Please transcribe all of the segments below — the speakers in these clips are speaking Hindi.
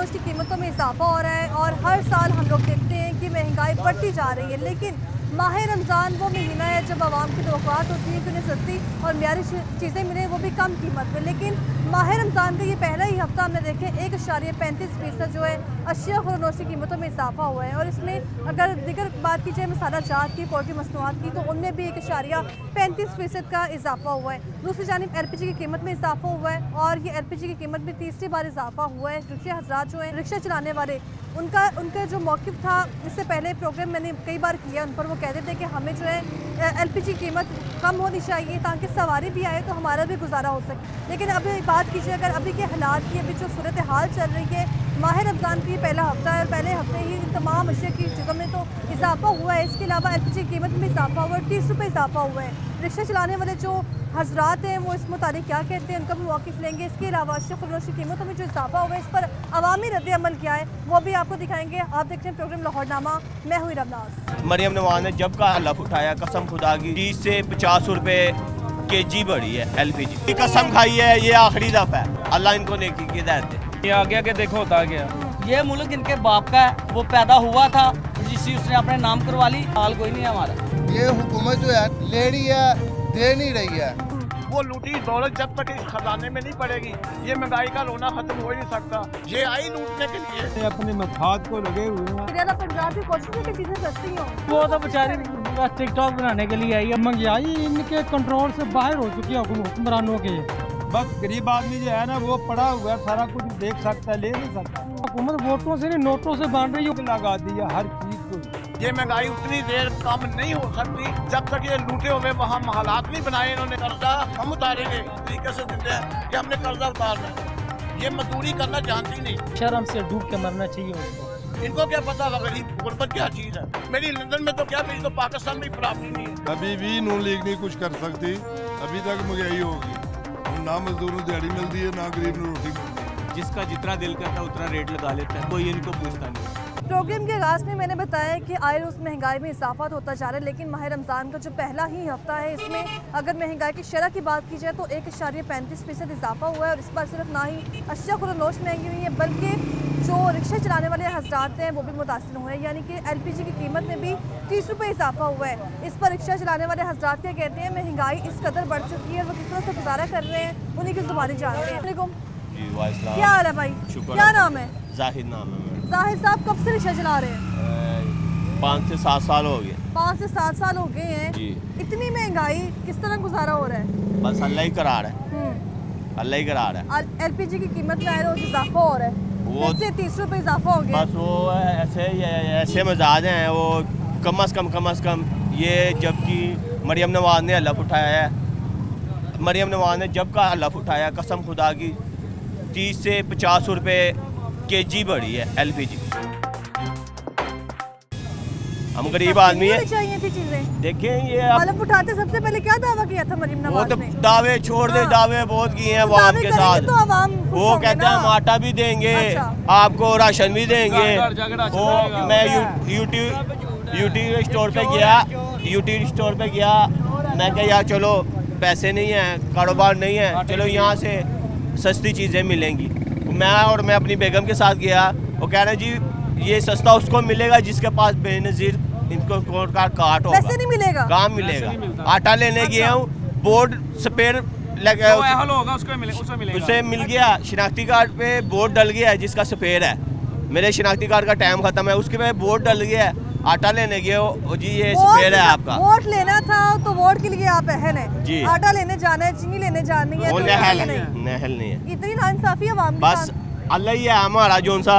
खुर्दोश की कीमतों में इजाफा हो रहा है और हर साल हम लोग देखते हैं कि महंगाई बढ़ती जा रही है, लेकिन माह रमज़ान वो महीना है जब आवाम की तवक्कुआत होती है कि उन्हें सस्ती और म्यारी चीज़ें मिलें, वो भी कम कीमत में। लेकिन माह रमज़ान का ये पहला ही हफ्ता हमने देखे 1.35% जो है अशिया खुर्दोश की कीमतों में इजाफा हुआ है। और इसमें अगर दीगर बात की जाए मसाला जात की, पोल्ट्री मसनूआत की, तो उनमें भी 1.35% का इजाफा हुआ है। दूसरी जानिब LPG की कीमत में इजाफा हुआ है और ये LPG की कीमत में तीसरी बार इजाफा हुआ है। रिक्शा हज़रात जो है, रिक्शा चलाने वाले, उनका जो मौक़िफ़ था, इससे पहले प्रोग्राम मैंने कई बार किया, उन पर वो कहते थे कि हमें जो है LPG कीमत कम होनी चाहिए ताकि सवारी भी आए तो हमारा भी गुजारा हो सके। लेकिन अभी बात कीजिए अगर अभी के हालात की, अभी जो सूरत हाल चल रही है, माह रमज़ान की पहला हफ्ता है और पहले हफ्ते ही इन तमाम अशिया की चीज़ों में तो इजाफा हुआ है। इसके अलावा LPG की कीमत में इजाफा हुआ है, 30 रुपये इजाफा हुआ है। रिक्शा चलाने वाले जो हज़रात हैं वो इस मुताबिक क्या कहते हैं, उनका भी मौक़िफ़ लेंगे। इसके अलावा अशिया खुर्दोश की कीमतों में जो इजाफा हुआ है, इस पर अवामी रद्द अमल क्या है वो भी आपको दिखाएंगे। आप देखते हैं प्रोग्राम लाहौरनामा, मैं हुई रमनाज। मरियम नवाज ने जब का हलफ उठाया, कसम खुदा की 30 से 50 रुपए kg बढ़ी है LPG। कसम खाई है, ये आखिरी दफा है, अल्लाह इनको नेकी की हिदायत दे। ये आगे आगे देखो होता गया। ये मुल्क इनके बाप का है, वो पैदा हुआ था, जिससे उसने अपने नाम करवा ली। हाल कोई नहीं है हमारा। ये हुकूमत जो है ले रही है, दे नहीं रही है। वो लूटी दौलत जब तक इस खजाने में नहीं पड़ेगी, ये महंगाई का रोना खत्म हो ही नहीं सकता। ये आई लूटने के लिए अपने मफाद को लगे हुए हैं। पंजाब की कोशिश है कि चीज़ें सस्ती हों। वो तो बेचारी टिकटॉक बनाने के लिए आई है। महंगाई इनके कंट्रोल से बाहर हो चुकी है हुक्मरानों के। बस गरीब आदमी जो है ना, वो पड़ा हुआ है, सारा कुछ देख सकता है, ले नहीं सकता। हुकूमत वोटों से नहीं, नोटों से बांध रही है, लगा दिया हर चीज को। ये महंगाई उतनी देर कम नहीं हो सकती जब तक ये लूटे हुए वहाँ हालात नहीं बनाए इन्होंने। कर्जा हम उतारेंगे तरीके से जिंदे कि हमने कर्जा उतारना है। ये मजदूरी करना जानती नहीं, शर्म से डूब के मरना चाहिए उसको। इनको क्या पता गरीब गुर्बत क्या चीज है। मेरी लंदन में तो क्या, मेरी तो पाकिस्तान में प्रॉपर्टी नहीं है। अभी भी नून लीग नहीं कुछ कर सकती, अभी तक महंगाई होगी। ना मजदूरों दिहाड़ी मिलती है, ना गरीब ने रोटी मिलती है। जिसका जितना दिल करता है उतना रेट लगा लेता है, कोई इनको पूछता नहीं। प्रोग्राम के आगाज़ में मैंने बताया कि आए रोज़ महंगाई में इजाफा होता जा रहा है, लेकिन माह रमज़ान का जो पहला ही हफ्ता है, इसमें अगर महंगाई की शरह की बात की जाए तो 1.35% इजाफा हुआ है। और इस पर सिर्फ ना ही अशिया खुर्दोश महंगी हुई है, बल्कि जो रिक्शा चलाने वाले हज़रात हैं वो भी मुतासिर हुए हैं। यानी कि LPG की कीमत में भी 30 रुपये इजाफा हुआ है। इस पर रिक्शा चलाने वाले हज़रात क्या कहते हैं, महंगाई इस कदर बढ़ चुकी है, वो किस तरह से गुजारा कर रहे हैं, उन्हीं की ज़ुबानी जानते हैं। क्या हाल है भाई, क्या नाम है? जाहिद नाम है। जाहिद साहब कब से रिक्शा चला रहे हैं? 5 से 7 साल हो गए। 5 से 7 साल हो गए हैं जी। इतनी महंगाई किस तरह गुजारा हो रहा है? बस अल्लाह ही करा रहा है, अल्लाह ही करा रहा है। LPG की कीमत में रोज इजाफा हो रहा है, वो 30 रुपये इजाफा हो गया। बस वो ऐसे मजाज हैं, वो कम अज़ कम ये, जबकि मरियम नवाज ने हलफ उठाया है, मरियम नवाज ने जब का हलफ उठाया, कसम खुदा की 30 से 50 रुपये kg बढ़ी है LPG। हम गरीब आदमी हैं, चाहिए थी चीजें। देखें ये हलफ उठाते सबसे पहले क्या दावा किया था मरियम नवाज ने? दावे छोड़ दे, दावे बहुत किए हैं अवाम के साथ। तो वो कहते हैं हम आटा भी देंगे, आपको राशन भी देंगे। वो मैं यूटी स्टोर पे गया, मैं कहा यार चलो पैसे नहीं है, कारोबार नहीं है, चलो यहाँ से सस्ती चीज़ें मिलेंगी। मैं अपनी बेगम के साथ गया, वो कह रहे जी ये सस्ता उसको मिलेगा जिसके पास बेनज़ीर इनको कार्ड होगा, पैसे नहीं मिलेगा, काम मिलेगा। आटा लेने गया हूँ, बोर्ड स्पेयर लगा होगा उसे मिल गया, शिनाख्ती कार्ड पे बोर्ड डल गया है जिसका स्पेयर है। मेरे शिनाख्ती कार्ड का टाइम खत्म है, उसके पे बोर्ड डल गया है। आटा लेने गए हो जी, ये स्पेयर है आपका। वोट लेना था तो वोट के लिए आप अहल हैं जी। आटा लेने जाना है, चीनी लेने जानी है, वो तो नहल नहीं है। इतनी नाइंसाफी अवाम के बस साथ। अल्लाह ही है हमारा, जो सा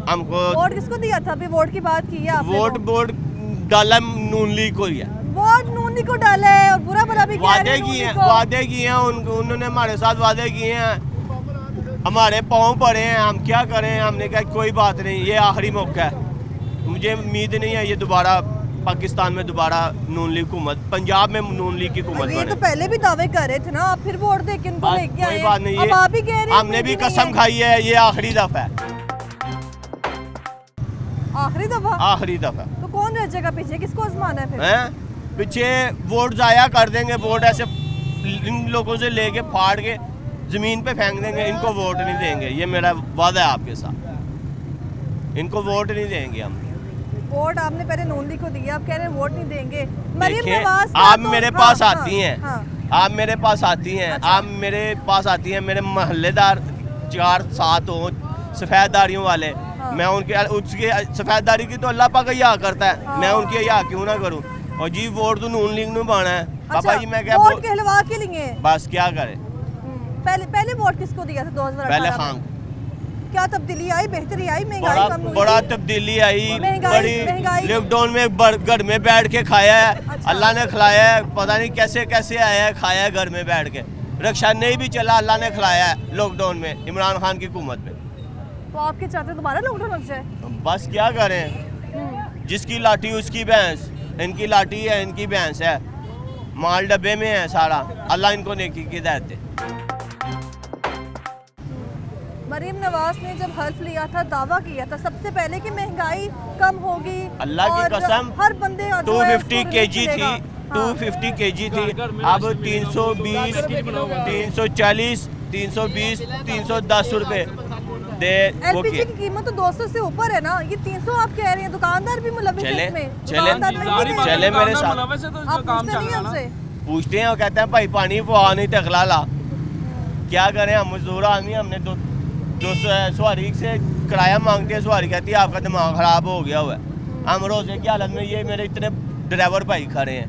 हमको वोट किसको दिया था? अभी वोट की बात की है आपने? वोट डाला नून लीग को ही है। वोट नून लीग को डाला है और बुरा भला भी वादे किए हैं उन्होंने हमारे साथ वादे किए हैं, हमारे पाँव पड़े हैं, हम क्या करें। हमने कहा कोई बात नहीं, ये आखिरी मौका है। मुझे उम्मीद नहीं है ये दोबारा पाकिस्तान में दोबारा नून लीग हुकूमत, पंजाब में नून लीग की हुकूमत बने। तो पहले भी दावे कर रहे थे ना, आप फिर वोट दे के उनको लेके आए। कोई बात नहीं, अब आप ही कह रहे हैं हमने भी कसम खाई है, ये आखिरी दफा है। आखिरी दफा तो कौन रह जाएगा पीछे, किसको आजमाना है फिर? पीछे वोट जाया कर देंगे, वोट ऐसे इन लोगों से लेके फाड़ के जमीन पे फेंक देंगे, इनको वोट नहीं देंगे। ये मेरा वादा है आपके साथ। इनको वोट नहीं देंगे हम। वोट आपने पहले नून लीग को दिया, आप कह रहे हैं वोट नहीं देंगे। मरियम देखिए, नवाज आप तो, मेरे पास आती हैं, आप मेरे पास आती हैं, आप मेरे पास आती हैं, मेरे मोहल्लेदार 4-7 हो सफ़ेददारियों वाले, मैं उनके उसकी सफ़ेददारी की तो अल्लाह पाक ही या करता है, मैं उनकी या क्यों ना करूं। और जी वोट तो नून लीग में पाना है। पापा जी मैं क्या वोट कहलवा के लिए बस क्या करें। पहले वोट किसको दिया था 2018 पहले खान। क्या तब्दीली आई, बेहतरी आई, महंगाई कम हुई? बड़ा तब्दीली आई, बड़ी लॉकडाउन में घर में बैठ के खाया है, अल्लाह ने खिलाया है, पता नहीं कैसे कैसे आया है, खाया है घर में बैठ के, रक्षा नहीं भी चला, अल्लाह ने खिलाया है लॉकडाउन में इमरान खान की हुकूमत में। तो आपके चाहते दोबारा लॉकडाउन लग जाए? बस क्या करें, जिसकी लाठी उसकी भैंस, इनकी लाठी है इनकी भैंस है, माल डब्बे में है सारा, अल्लाह इनको नेकी की हिदायत दे। मरियम नवाज ने जब हल्फ लिया था, दावा किया था सबसे पहले कि महंगाई कम होगी, अल्लाह की कसम, हर बंदे 250 kg थी, 250 kg थी, अब 320, 340, 320, 310 रुपए दे। एलपीजी की कीमत तो 200 से ऊपर है ना, ये 300 आप कह रहे हैं। दुकानदार भी मुलविस है इसमें, चले मेरे साथ, आप पूछते नहीं हमसे? पूछते हैं और कहते हैं भाई पानी पवा नहीं तो अगला ला। क्या करें, हम मजदूर आदमी, हमने 200 सवारी से किराया मांगते हैं, सवारी कहती है आपका दिमाग खराब हो गया हुआ है। हम रोजे की हालत में, ये मेरे इतने ड्राइवर भाई खड़े हैं,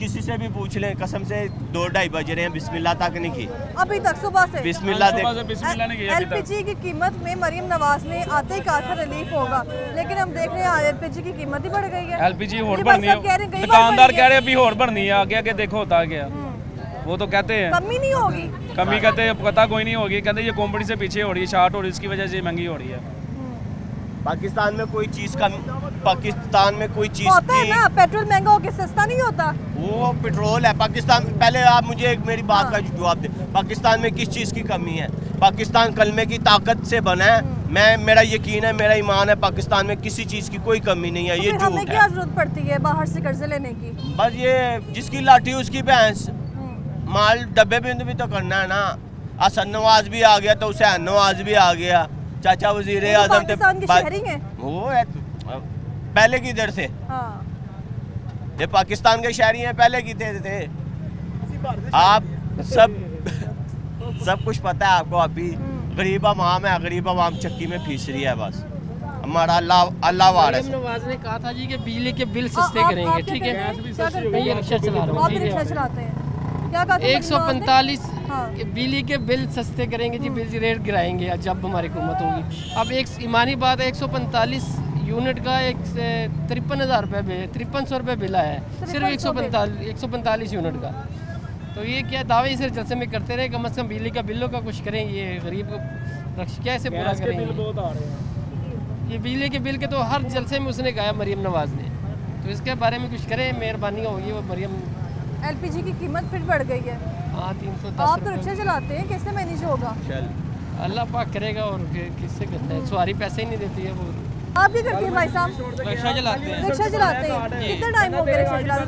किसी से भी पूछ लें, कसम से 2-2:30 बज रहे हैं, बिस्मिल्लाह तक नहीं की अभी तक, सुबह से बिस्मिल्लाह एलपीजी की कीमत में मरियम नवाज ने आते ही कहा था रिलीफ होगा, लेकिन हम देख रहे हैं एलपीजी की कीमत ही बढ़ गई है। एलपीजी होर बढ़नी है, दुकानदार कह रहे हैं अभी होर बढ़नी है, आगे आगे देखो होता गया। वो तो कहते हैं कमी नहीं होगी, कमी कहते हैं पता कोई नहीं होगी, कहते ये कंपनी से पीछे हो रही है, शार्ट हो रही है, इसकी वजह से महंगी हो रही है। पाकिस्तान में कोई चीज का, पाकिस्तान में कोई चीज होता है ना, पेट्रोल महंगा होकर सस्ता नहीं होता। वो पेट्रोल है पाकिस्तान। पहले आप मुझे एक मेरी बात का जवाब दे, पाकिस्तान में किस चीज की कमी है? पाकिस्तान कलमे की ताकत से बना है। मेरा यकीन है, मेरा ईमान है, पाकिस्तान में किसी चीज की कोई कमी नहीं है। ये झूठ है। क्या जरूरत पड़ती है बाहर से कर्जे लेने की? बस ये जिसकी लाठी उसकी भैंस, माल डब्बे बिंद भी तो करना है ना। हसन नवाज भी आ गया तो हुसैन नवाज भी आ गया, चाचा वजीर आजम वो है पहले की दर से। ये पाकिस्तान के शहरी हैं, पहले की थे। आप सब कुछ पता है आपको। अभी गरीब आवाम है, गरीब आवाम चक्की में फीस रही है। बस हमारा अल्लाह वारिस। नवाज ने कहा था जी कि बिजली के बिल सस्ते करेंगे, ठीक है। मैं ये रिक्शा चला रहा हूँ, रिक्शा चलाते हैं। क्या कहते हैं? 145 बिजली के बिल सस्ते करेंगे जी, बिजली रेट गिराएंगे जब हमारी हुकूमत होगी। अब एक ईमानी बात है, 145 यूनिट का 53,000 रुपये बिल, 5300 रुपये बिल आया है सिर्फ 145 यूनिट का। तो ये क्या दावे सिर्फ जलसे में करते रहे, कम से कम बिजली का बिलों का कुछ करें। ये गरीब को कैसे पूरा करेंगे? ये बिजली के बिल के तो हर जलसे में उसने कहा मरियम नवाज ने, तो इसके बारे में कुछ करें, मेहरबानी होगी। वो मरियम एलपीजी की कीमत फिर बढ़ गई है। हाँ 310। आप तो रिक्शा चलाते हैं, कैसे मैनेज होगा? अल्लाह पाक करेगा, और किससे करता है? सवारी पैसे ही नहीं देती है। वो आप भी करते हैं भाई साहब? रिक्शा चलाते हैं। रिक्शा चलाते हैं, कितना टाइम हो गया रिक्शा चलाते?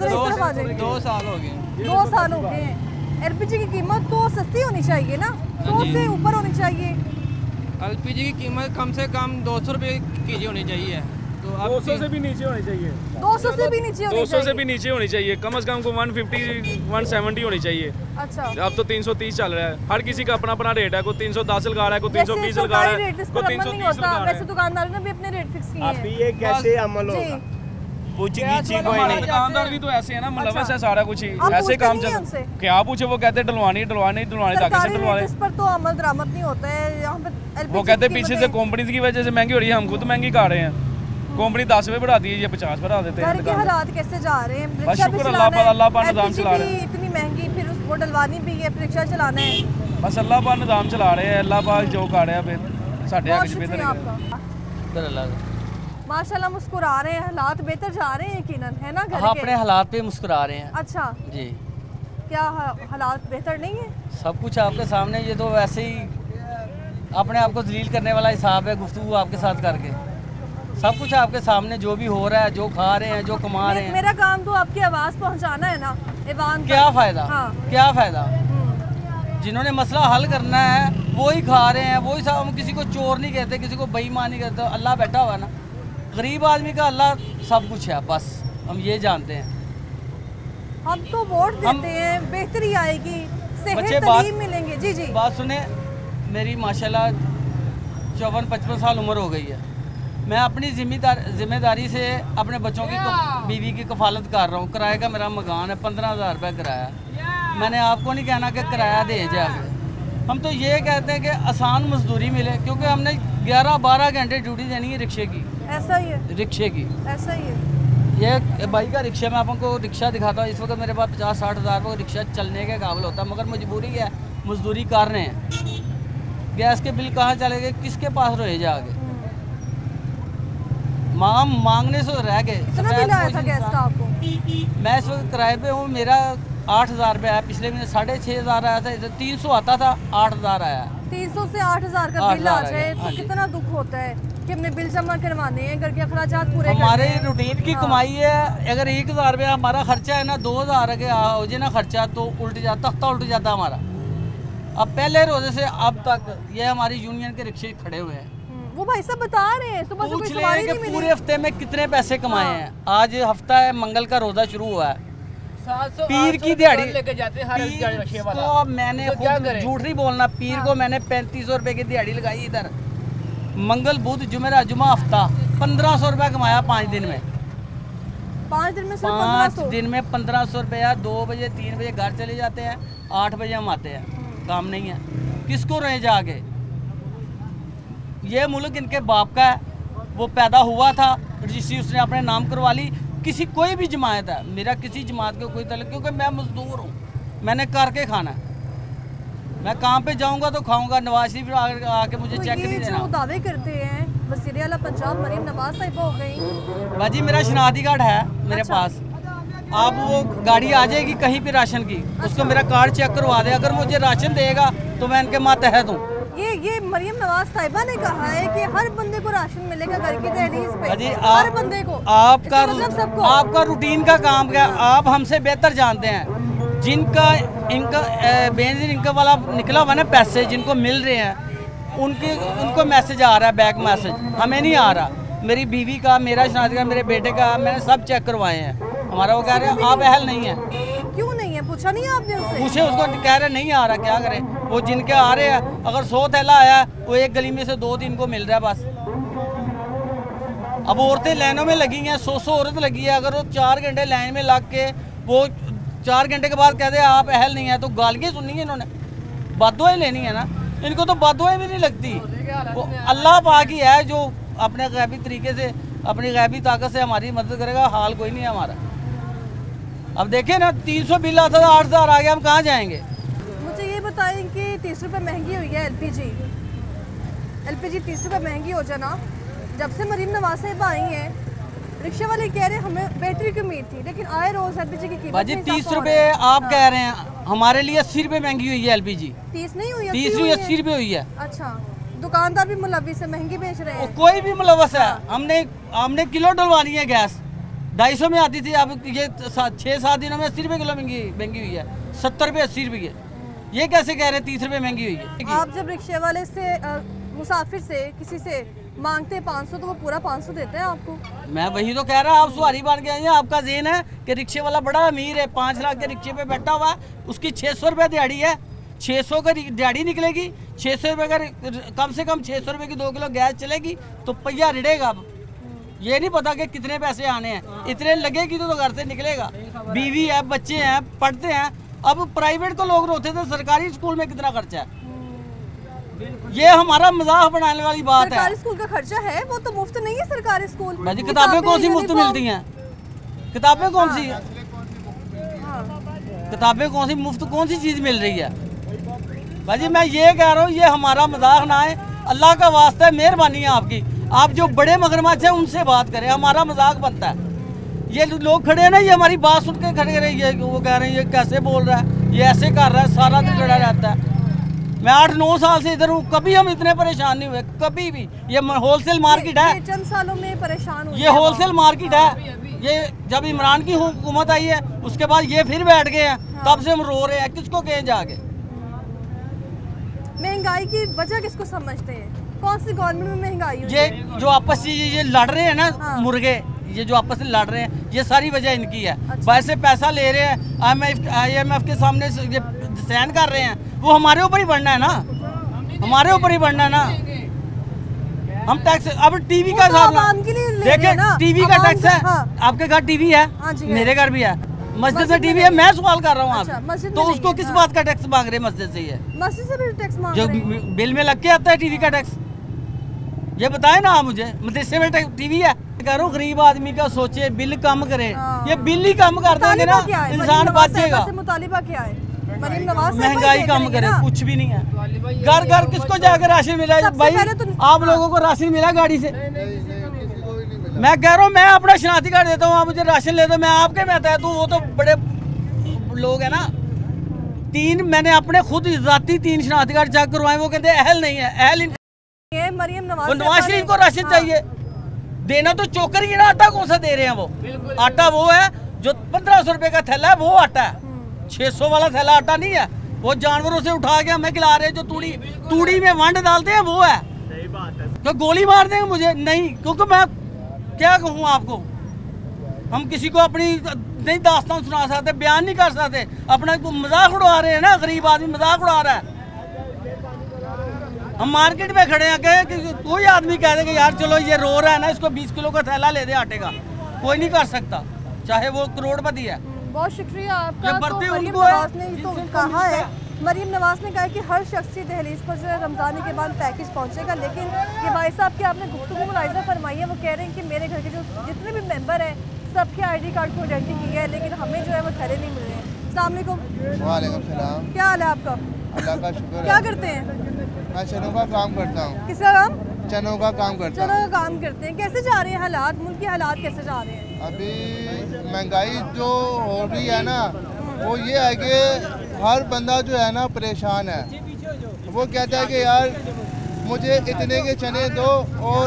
2 साल हो गए। 2 साल हो गए हैं। एलपीजी की कीमत तो सस्ती होनी चाहिए ना, 100 से ऊपर होनी चाहिए। एलपीजी की कीमत कम से कम 200 रुपये केजी होनी चाहिए। तो 200 से भी नीचे होनी चाहिए। 200 से भी नीचे होनी चाहिए। 200 से भी नीचे होनी चाहिए, कम से कम को 150 170 होनी चाहिए। अच्छा, अब तो 330 चल रहा है। हर किसी का अपना अपना रेट है, कोई 310 लगा रहा है, कोई 320 लगा रहा है, कोई 330 लगा रहा है। वैसे दुकानदारों ने भी अपने रेट फिक्स किए हैं। अभी ये कैसे अमल होगा? दुकानदार भी तो ऐसे है ना, मुलविस है सारा कुछ ही, ऐसे काम चल। क्या पूछे? वो कहते डलवानी ताकि से डलवाने पर तो अमल दरामद नहीं होता है यहाँ पे। वो कहते पीछे से कंपनी की वजह से महंगी हो रही है, हम खुद महंगी खा रहे हैं। कंपनी 10 रुपए बढ़ा दी है, ये 50 बढ़ा देते हैं। घर के हालात कैसे जा रहे हैं? बस शुक्र अल्लाह पर निजाम चला रहे हैं। इतनी महंगी, फिर उसको डलवानी भी है, रिक्शा चलाना है। बस अल्लाह पर निजाम चला रहे हैं। अल्लाह पाक जो कर रहा है साढ़े आगे बेहतर है। माशाल्लाह मुस्कुरा रहे हैं, हालात बेहतर जा रहे हैं यकीनन, है ना? घर हाँ, अपने हालात पे मुस्कुरा रहे हैं। अच्छा जी, क्या हालात बेहतर नहीं है? सब कुछ आपके सामने। ये तो वैसे ही अपने आप को जलील करने वाला हिसाब है, गुफ्तगू आपके साथ करके। सब कुछ आपके सामने, जो भी हो रहा है, जो खा रहे हैं, जो कमा रहे हैं। मेरा काम तो आपकी आवाज़ पहुंचाना है ना, ईवान। क्या फ़ायदा? हाँ। क्या फ़ायदा? जिन्होंने मसला हल करना है वही खा रहे हैं, वही सब। हम किसी को चोर नहीं कहते, किसी को बेईमान नहीं कहते। अल्लाह बैठा हुआ है ना, गरीब आदमी का अल्लाह सब कुछ है, बस हम ये जानते हैं। हम तो वोट देते हैं, बेहतरी आएगी, सेहत तालीम मिलेंगे। जी जी बात सुने, मेरी माशाल्लाह 54-55 साल उम्र हो गई है। मैं अपनी जिम्मेदारी से अपने बच्चों की बीवी की कफालत कर रहा हूँ। किराए का मेरा मकान है, 15,000 रुपये किराया। मैंने आपको नहीं कहना कि किराया दे जाके, हम तो ये कहते हैं कि आसान मजदूरी मिले, क्योंकि हमने 11-12 घंटे ड्यूटी देनी है रिक्शे की। ऐसा ही है, रिक्शे की ऐसा ही है। ये भाई का रिक्शा, मैं आपको रिक्शा दिखाता हूँ। इस वक्त मेरे पास 50-60 हज़ार रुपये रिक्शा चलने के काबिल होता है, मगर मजबूरी है, मजदूरी कर रहे हैं। गैस के बिल कहाँ चले गए, किसके पास रहे जाके? मांगने से रह गए। मैं इस वक्त किराए पे हूँ, मेरा 8,000 रुपये आया। पिछले महीने 6,500 आया था, 300 आता था, 8,000 आया। 300 से 8,000 का बिल आ जाए तो कितना दुख होता है कि हमने बिल जमा करवाने हैं, घर के अखराजात पूरे हमारे रूटीन की कमाई है। अगर 1,000 रुपया हमारा खर्चा है ना, 2,000 के हो जाए ना खर्चा, तो उल्ट जाता, तख्ता उल्ट जाता हमारा। अब पहले रोजे से अब तक ये हमारी यूनियन के रिक्शे खड़े हुए हैं। वो भाई सब बता रहे हैं सुबह से कोई सवारी नहीं मिली। पूरे हफ्ते में कितने पैसे कमाए हैं। आज हफ्ता है, मंगल का रोजा शुरू हुआ है, पीर की दिहाड़ी लेके जाते हैं हर रिक्शे वाला। तो मैंने झूठ नहीं बोलना, पीर को मैंने 3500 रुपये की दिहाड़ी लगाई इधर। मंगल बुध जुमेरा जुमा हफ्ता 1500 रुपया कमाया 5 दिन में। 5 दिन में सिर्फ 5 दिन में 1500 रुपया। 2 बजे 3 बजे घर चले जाते हैं, 8 बजे हम आते हैं। काम नहीं है, किसको रहे जाके? ये मुल्क इनके बाप का है, वो पैदा हुआ था, रजिस्ट्री उसने अपने नाम करवा ली। किसी कोई भी जमात है, मेरा किसी जमात को कोई तल्लुक, क्योंकि मैं मजदूर हूँ, मैंने करके खाना है। मैं काम पे जाऊंगा तो खाऊंगा। नवाज शरीफ आके मुझे तो चेक नहीं देना। जो दावे करते हैं वज़ीर आला पंजाब मरीम नवाज साहिबा हो गई। बाजी मेरा शनाख्ती कार्ड है मेरे पास। आप वो गाड़ी आ जाएगी कहीं पे राशन की, उसको मेरा कार्ड चेक करवा दे। अगर मुझे राशन देगा तो मैं इनके मातहत हूँ। ये मरियम नवाज साहिबा ने कहा है कि हर बंदे को राशन मिलेगा घर की दहलीज पे। हर बंदे को। आपका रूटीन का काम क्या? आप हमसे बेहतर जानते हैं। जिनका इनका बेनजीर इनकम वाला निकला हुआ ना पैसे, जिनको मिल रहे हैं, उनको मैसेज आ रहा है, बैक मैसेज। हमें नहीं आ रहा। मेरी बीवी का, मेरा शनाख्ती का, मेरे बेटे का, मैंने सब चेक करवाए हैं। हमारा वो कह रहे हैं आप अहल नहीं है। क्यों नहीं है? पूछा नहीं आपने उनसे? पूछे, उसको कह रहे नहीं आ रहा, क्या करें? वो जिनके आ रहे हैं, अगर 100 थैला आया, वो एक गली में से 2-3 को मिल रहा है बस। अब औरतें लाइनों में लगी हैं, 100 औरत लगी है। अगर वो 4 घंटे लाइन में लग के वो 4 घंटे के बाद कहते हैं आप अहल नहीं है, तो गालियाँ सुननी है इन्होंने, बददुआएं लेनी है ना। इनको तो बददुआएं भी नहीं लगती। वो अल्लाह पाक ही है जो अपने गैबी तरीके से, अपनी गैबी ताकत से हमारी मदद करेगा। हाल कोई नहीं है हमारा। अब देखें ना, 300 बिल आता था, 8,000 आ गया, हम कहाँ जाएंगे? मुझे ये बताएं कि 30 रुपये महंगी हुई है एलपीजी 30 रुपये महंगी हो जाना। जब से मरीम नवाज साहिबा आई हैं, रिक्शे वाले कह रहे हैं हमें बेहतरी की उम्मीद थी, लेकिन आए रोज एलपीजी की कीमत बाजी 30 रुपये आप कह रहे हैं, हमारे लिए 80 रुपये महंगी हुई है एलपीजी। 30 नहीं हुई, 30 हुई, 80 रुपये हुई है। अच्छा, दुकानदार भी मुलव्विस से महंगी बेच रहे हैं। कोई भी मुलव्वस है। हमने किलो डलवानी है गैस, 250 में आती थी, अब ये 6-7 दिनों में 80 रुपये किलो महंगी हुई है। 70 रुपये 80 रुपये। ये कैसे कह रहे हैं 30 रुपये महंगी हुई है? आप जब रिक्शे वाले से मुसाफिर से किसी से मांगते 500 तो वो पूरा 500 देते हैं आपको? मैं वही तो कह रहा हूँ, आप सवारी बन के आइए। आपका ज़हन है कि रिक्शे वाला बड़ा अमीर है, 5 लाख के रिक्शे पे बैठा हुआ है, उसकी 600 रुपये दिहाड़ी है। 600 का दिहाड़ी निकलेगी, 600 रुपये का कम से कम 600 रुपये की 2 किलो गैस चलेगी तो पहिया रिड़ेगा। अब ये नहीं पता कि कितने पैसे आने हैं, इतने लगेगी तो घर से निकलेगा। बीवी है, बच्चे हैं, पढ़ते हैं। अब प्राइवेट को लोग रोते थे, सरकारी स्कूल में कितना खर्चा है? ये हमारा मजाक बनाने वाली बात है। सरकारी स्कूल का खर्चा है, वो तो मुफ्त नहीं है सरकारी स्कूल। भाजी किताबें कौन सी मुफ्त मिलती हैं? किताबें कौन सी? किताबें कौन सी मुफ्त, कौन सी चीज़ मिल रही है? भाजी मैं ये कह रहा हूँ, ये हमारा मजाक ना है। अल्लाह का वास्ता है, मेहरबानी है आपकी। आप जो बड़े मगरमच्छ हैं उनसे बात करें, हमारा मजाक बनता है। ये लोग खड़े हैं ना, ये हमारी बात सुन के खड़े रहे, ये वो कह रहे हैं ये कैसे बोल रहा है, ये ऐसे कर रहा है, सारा दिन खड़ा रहता है। मैं 8-9 साल से इधर हूँ, कभी हम इतने परेशान नहीं हुए, कभी भी। ये होलसेल मार्केट है, चंद सालों में परेशान हुए। ये होलसेल मार्केट है। ये जब इमरान की हुकूमत आई है, उसके बाद ये फिर बैठ गए हैं, तब से हम रो रहे हैं। किसको कहें जाके? महंगाई की वजह किसको समझते हैं? कौन सी गवर्नमेंट में महंगाई हुई? ये जो आपस में ये लड़ रहे हैं ना मुर्गे, ये जो आपस में लड़ रहे हैं, ये सारी वजह इनकी है। बाहर से पैसा ले रहे हैं, IMF के सामने ये सहन कर रहे हैं, वो हमारे ऊपर ही बढ़ना है ना, हमारे ऊपर ही बढ़ना है ना। हम टैक्स अब टीवी का देखे, टीवी का टैक्स है। आपके घर टीवी है, मेरे घर भी है, मस्जिद में टीवी है। मैं सवाल कर रहा हूँ आप, तो उसको किस बात का टैक्स मांग रहे हैं? मस्जिद से ही है, मस्जिद से भी टैक्स मांग जो रहे हैं। बिल में लग के आता है टीवी का टैक्स, ये बताए ना आप मुझे। मदरसे में टीवी है, कह रहा हूँ गरीब आदमी का सोचे, बिल कम करे। ये बिल ही कम कर देंगे ना, इंसान बचेगा। मुतालिबा क्या है? मरीम नवाज महंगाई कम करे, कुछ भी नहीं है। घर घर किसको जाकर राशन मिला भाई? आप लोगों को राशन मिला गाड़ी से? मैं कह रहा हूँ, मैं अपना शनाख्ती कार्ड देता हूँ, आप मुझे राशन ले दो, मैं आपके में आता हूँ। वो तो बड़े लोग है ना, 3 मैंने अपने खुद जाती 3 शनाख्ती कार्ड चेक करवाए, वो कहते अहल नहीं है। अहल मरियम नवाज शरीफ को राशन चाहिए, देना तो चोकर ही ना। आटा कौन सा दे रहे हैं? वो आटा वो है जो 1500 रुपए का थैला है, वो आटा है। 600 वाला थैला आटा नहीं है, वो जानवरों से उठा के हमें खिला रहे हैं। जो तूड़ी में वंड डालते हैं वो है। सही बात है। तो गोली मार देंगे मुझे? नहीं, क्योंकि मैं क्या कहूँ आपको, हम किसी को अपनी नहीं दास्तान सुना सकते, बयान नहीं कर सकते। अपना मजाक उड़ा रहे हैं ना, गरीब आदमी मजाक उड़ा रहा है। हम मार्केट में खड़े हैं कि कोई आदमी कह दे कि यार चलो ये रो रहा है ना, इसको 20 किलो का थैला ले दे आटे का, कोई नहीं कर सकता, चाहे वो करोड़पति है। बहुत शुक्रिया आपका। तो मरीम नवाज ने तो कहा है, मरीम नवाज ने कहा कि हर शख्स की दहलीज पर जो है रमज़ान के बाद पैकेज पहुंचेगा। लेकिन ये भाई साहब की आपने गुफ्तगू मुलाहिज़ा फरमाई है, वो कह रहे हैं कि मेरे घर के जो जितने भी मेंबर हैं सबके ID कार्ड को आइडेंटिटी की है, लेकिन हमें जो है वो थैले नहीं मिल रहे हैं। अस्सलाम वालेकुम। वालेकुम सलाम। क्या हाल है आपका? अल्लाह का शुक्र है। क्या करते हैं? मैं चनों का काम करता हूँ। किसका काम? चनों का काम करता हूँ। चनों का काम करते हैं। कैसे जा रहे हैं हालात, मुल्क के हालात कैसे जा रहे हैं? अभी महंगाई जो हो रही है ना, वो ये है कि हर बंदा जो है ना परेशान है। वो कहता है कि यार मुझे इतने के चने दो और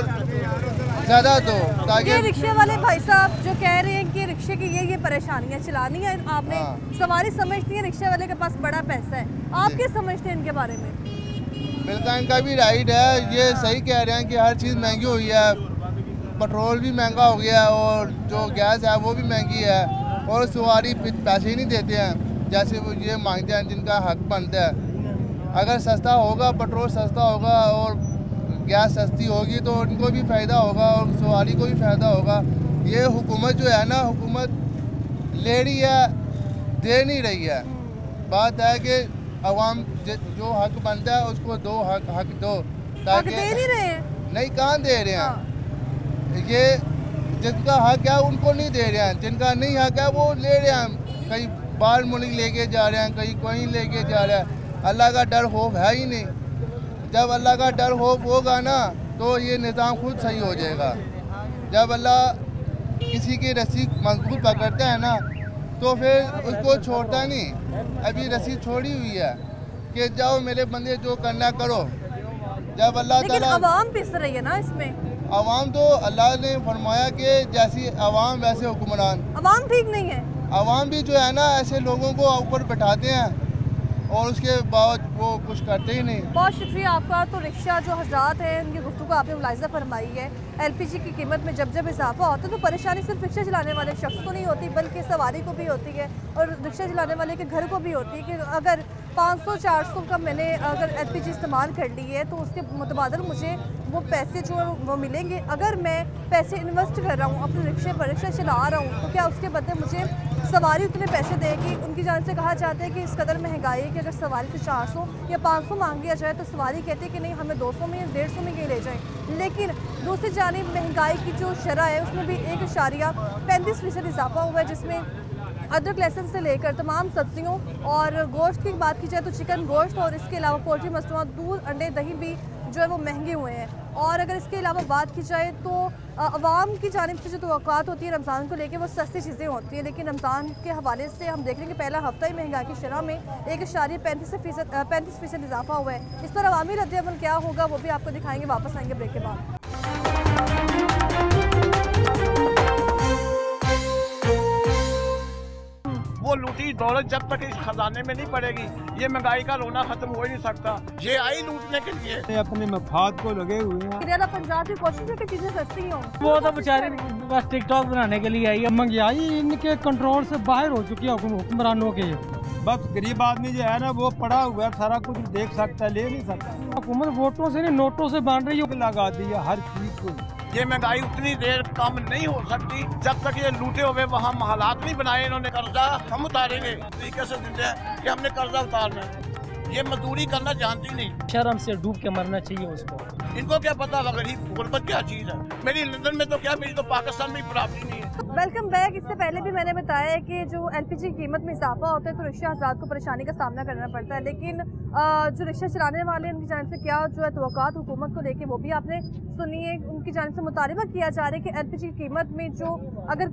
ज़्यादा दो, ताकि ये रिक्शे वाले भाई साहब जो कह रहे हैं कि रिक्शे की ये परेशानियाँ चलानी है आपने, सवारी समझती है रिक्शे वाले के पास बड़ा पैसा है, आप क्या समझते हैं इनके बारे में? बिल्कुल इनका भी राइट है, ये सही कह रहे हैं कि हर चीज़ महंगी हुई है। पेट्रोल भी महंगा हो गया है और जो गैस है वो भी महंगी है, और सवारी पैसे ही नहीं देते हैं जैसे वो ये मांगते हैं जिनका हक बनता है। अगर सस्ता होगा, पेट्रोल सस्ता होगा और गैस सस्ती होगी तो उनको भी फ़ायदा होगा और सवारी को भी फ़ायदा होगा। ये हुकूमत जो है ना, हुकूमत ले रही है, दे नहीं रही है। बात है कि अवाम जो हक बनता है उसको दो, हक दो, ताकि दे नहीं रहे हैं। नहीं, कहाँ दे रहे हैं? ये जिनका हक है उनको नहीं दे रहे हैं, जिनका नहीं हक है वो ले रहे हैं। कहीं बाहर मुल्क लेके जा रहे हैं, कहीं कहीं लेके जा रहे हैं। अल्लाह का डर खौफ है ही नहीं। जब अल्लाह का डर खौफ होगा ना तो ये निज़ाम खुद सही हो जाएगा। जब अल्लाह किसी की रस्सी मजबूत पकड़ता है ना तो फिर उसको छोड़ता नहीं। अभी रस्सी छोड़ी हुई है कि जाओ मेरे बंदे जो करना करो। जब अल्लाह ताला, अवाम पिस रही है ना इसमें। अवाम तो अल्लाह ने फरमाया कि जैसी अवाम वैसे हुक्मरान। अवाम ठीक नहीं है। अवाम भी जो है ना ऐसे लोगों को ऊपर बैठाते हैं और उसके बाद वो कुछ करते ही नहीं। बहुत शुक्रिया आपका। तो रिक्शा जो हज़रात हैं उनकी गुफ्तगू आपने मुलाहिज़ा फरमाई है। LPG की कीमत में जब जब इजाफा होता है तो परेशानी सिर्फ रिक्शा चलाने वाले शख्स को नहीं होती बल्कि सवारी को भी होती है और रिक्शा चलाने वाले के घर को भी होती है कि अगर 500-400 का मैंने अगर LPG इस्तेमाल कर ली है तो उसके मुतबादल मुझे वो पैसे जो है वो मिलेंगे। अगर मैं पैसे इन्वेस्ट कर रहा हूँ अपने रिक्शे पर, रिक्शा चला रहा हूँ, तो क्या उसके बदले मुझे सवारी उतने पैसे देगी? उनकी जान से कहा जाता है कि इस कदर महंगाई है कि अगर सवारी से 400 या 500 मांग लिया जाए तो सवारी कहती है कि नहीं हमें 200 में या 150 में ये ले जाएं। लेकिन दूसरी जानिब महंगाई की जो शरह है उसमें भी 1.35% इजाफा हुआ है, जिसमें अदरक लहसुन से लेकर तमाम सब्जियों और गोश्त की बात की जाए तो चिकन गोश्त और इसके अलावा पोल्ट्री मसनूआत, दूध, अंडे, दही भी जो है वो महंगे हुए हैं। और अगर इसके अलावा बात की जाए तो अवाम की जानिब से जो तवक्कुआत होती है रमज़ान को लेकर वो सस्ती चीज़ें होती हैं, लेकिन रमज़ान के हवाले से हम देख रहे हैं कि पहला हफ्ता ही महंगाई की शरह में 1.35% इजाफा हुआ है। इस पर अवामी रद्द-ए-अमल क्या होगा वो भी आपको दिखाएंगे। वापस आएंगे ब्रेक के बाद। वो लूटी दौलत जब तक इस खजाने में नहीं पड़ेगी, ये महंगाई का रोना खत्म हो ही नहीं सकता। ये आई लूटने के लिए, अपने मफाद को लगे हुए हैं। पंजाब की कोशिश है कि चीजें सस्ती हों। वो तो बेचारे बस टिकटॉक बनाने के लिए आई है। महंगाई इनके कंट्रोल से बाहर हो चुकी है हुक्मरानों के। बस गरीब आदमी जो है ना वो पड़ा हुआ है, सारा कुछ देख सकता है, ले नहीं सकता। हुकूमत वोटों से नहीं नोटों से बांध रही है, लगा दी है हर चीज को। ये महंगाई उतनी देर कम नहीं हो सकती जब तक ये लूटे हुए वहाँ हालात नहीं बनाए इन्होंने। कर्जा हम उतारेंगे तरीके से जिंदे हैं कि हमने कर्जा उतारना है। ये मजदूरी करना जानती नहीं, शर्म से डूब के मरना चाहिए उसको। इनको क्या पता गरीब गुर्बत क्या चीज है। मेरी लंदन में तो क्या, मेरी तो पाकिस्तान में बराबरी नहीं है। Welcome back. इससे पहले भी मैंने बताया है कि जो एलपीजी की कीमत में इजाफा होता है तो रिक्शा हज़रात को परेशानी का सामना करना पड़ता है, लेकिन जो रिक्शा चलाने वाले उनकी जानिब से क्या जो है तवक्कात हुकूमत को लेके वो भी आपने सुनी है। उनकी जानिब से मुतालिबा किया जा रहा है कि एलपीजी की कीमत में जो अगर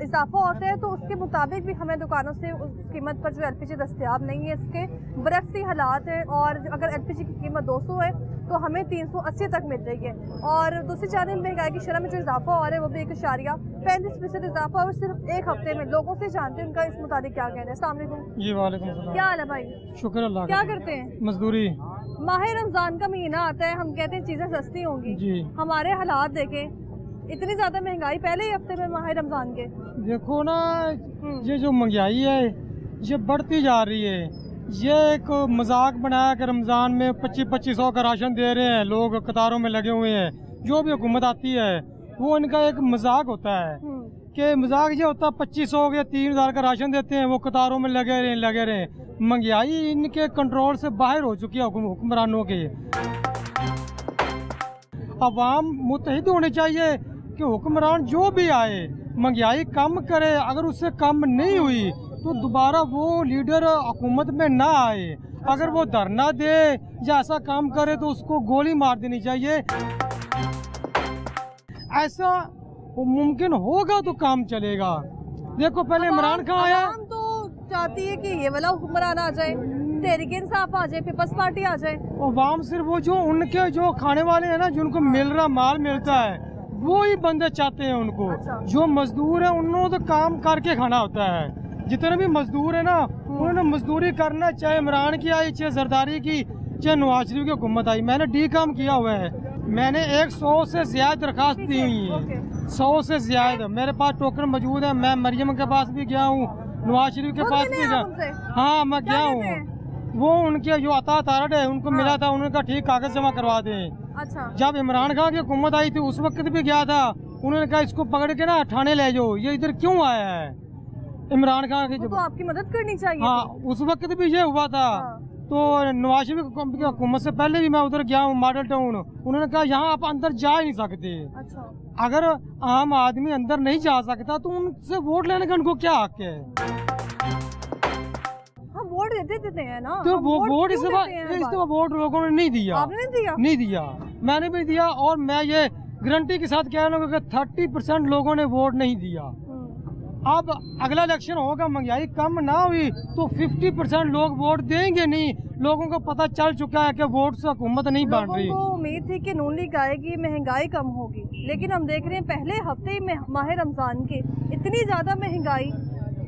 इजाफा होता है तो उसके मुताबिक भी हमें दुकानों से उस कीमत पर जो एलपीजी दस्तियाब नहीं है, इसके बरक्स ही हालात है। और अगर एलपीजी की कीमत 200 है तो हमें 380 तक मिल रही है। और दूसरी जानिब महंगाई की शरह में जो इजाफा हो रहा है वो भी 1.35% इजाफा और सिर्फ एक हफ्ते में। लोगों से जानते हैं उनका इस मुताबिक क्या कहना है। अस्सलाम वालेकुम। जी वालेकुम सलाम। क्या हाल है भाई? शुक्र अल्लाह। क्या करते हैं? मजदूरी। माह रमजान का महीना आता है, हम कहते हैं चीजें सस्ती होंगी जी। हमारे हालात देखें, इतनी ज्यादा महंगाई पहले ही हफ्ते में माह रमजान के। देखो ना ये जो महंगाई है ये बढ़ती जा रही है। ये एक मजाक बनाया कि रमजान में 2500 का राशन दे रहे हैं, लोग कतारों में लगे हुए हैं। जो भी हुकूमत आती है वो इनका एक मजाक होता है कि मजाक ये होता है 2500 के 3000 का राशन देते हैं, वो कतारों में लगे रहे। महंगाई इनके कंट्रोल से बाहर हो चुकी है हुक्मरानों के। अवाम मुत्तहिद होने चाहिए कि हुक्मरान जो भी आए महंगाई कम करे। अगर उससे कम नहीं हुई तो दोबारा वो लीडर हुकूमत में ना आए। अगर वो धरना दे या ऐसा काम करे तो उसको गोली मार देनी चाहिए। ऐसा मुमकिन होगा तो काम चलेगा। देखो पहले इमरान खान आया, हम तो चाहती है कि ये वाला हुक्मरान आ जाए, तहरीक इंसाफ आ जाए, पीपल्स पार्टी आ जाए। अवाम सिर्फ वो जो उनके जो खाने वाले हैं ना, जिनको मिल रहा माल मिलता है वो ही बंदे चाहते हैं उनको। अच्छा। जो मजदूर है उन्होंने तो काम करके खाना होता है। जितने भी मजदूर है ना उन्होंने मजदूरी करना, चाहे इमरान की आई, चाहे जरदारी की, चाहे नवाज शरीफ की हुकूमत आई। मैंने डी काम किया हुआ है, मैंने 100 से ज्यादा दरखास्त दी हुई है, 100 से ज्यादा मेरे पास टोकन मौजूद है। मैं मरियम के पास भी गया हूँ, नवाज शरीफ के पास भी गया। हाँ मैं गया हूँ। वो उनके जो अता तारड है उनको मिला था, उन्होंने कहा ठीक कागज जमा करवा दें। अच्छा। जब इमरान खान की हुकूमत आई थी उस वक्त भी गया था, उन्होंने कहा इसको पकड़ के ना थाने ले जाओ, ये इधर क्यों आया है। इमरान खान की तो आपकी मदद करनी चाहिए। हाँ उस वक्त भी ये हुआ था। तो नवाज शरीफ की हुकूमत से पहले भी मैं उधर गया हूँ मॉडल टाउन, उन्होंने कहा यहाँ आप अंदर जा ही नहीं सकते। अच्छा। अगर आम आदमी अंदर नहीं जा सकता तो उनसे वोट लेने का उनको क्या हक है? हम वोट देते हैं ना। तो वो वोट इस दफा वोट लोगों ने नहीं दिया। आपने दिया? नहीं दिया, मैंने भी दिया। और मैं ये गारंटी के साथ कह रहा हूँ कि 30% लोगों ने वोट नहीं दिया। अब अगला इलेक्शन होगा, महंगाई कम ना हुई तो 50% लोग वोट देंगे नहीं। लोगों को पता चल चुका है कि वोट से हुकूमत नहीं बन रही। लोगों को उम्मीद थी कि नून लीग आएगी, महंगाई कम होगी, लेकिन हम देख रहे हैं पहले हफ्ते में माह रमजान के इतनी ज्यादा महंगाई।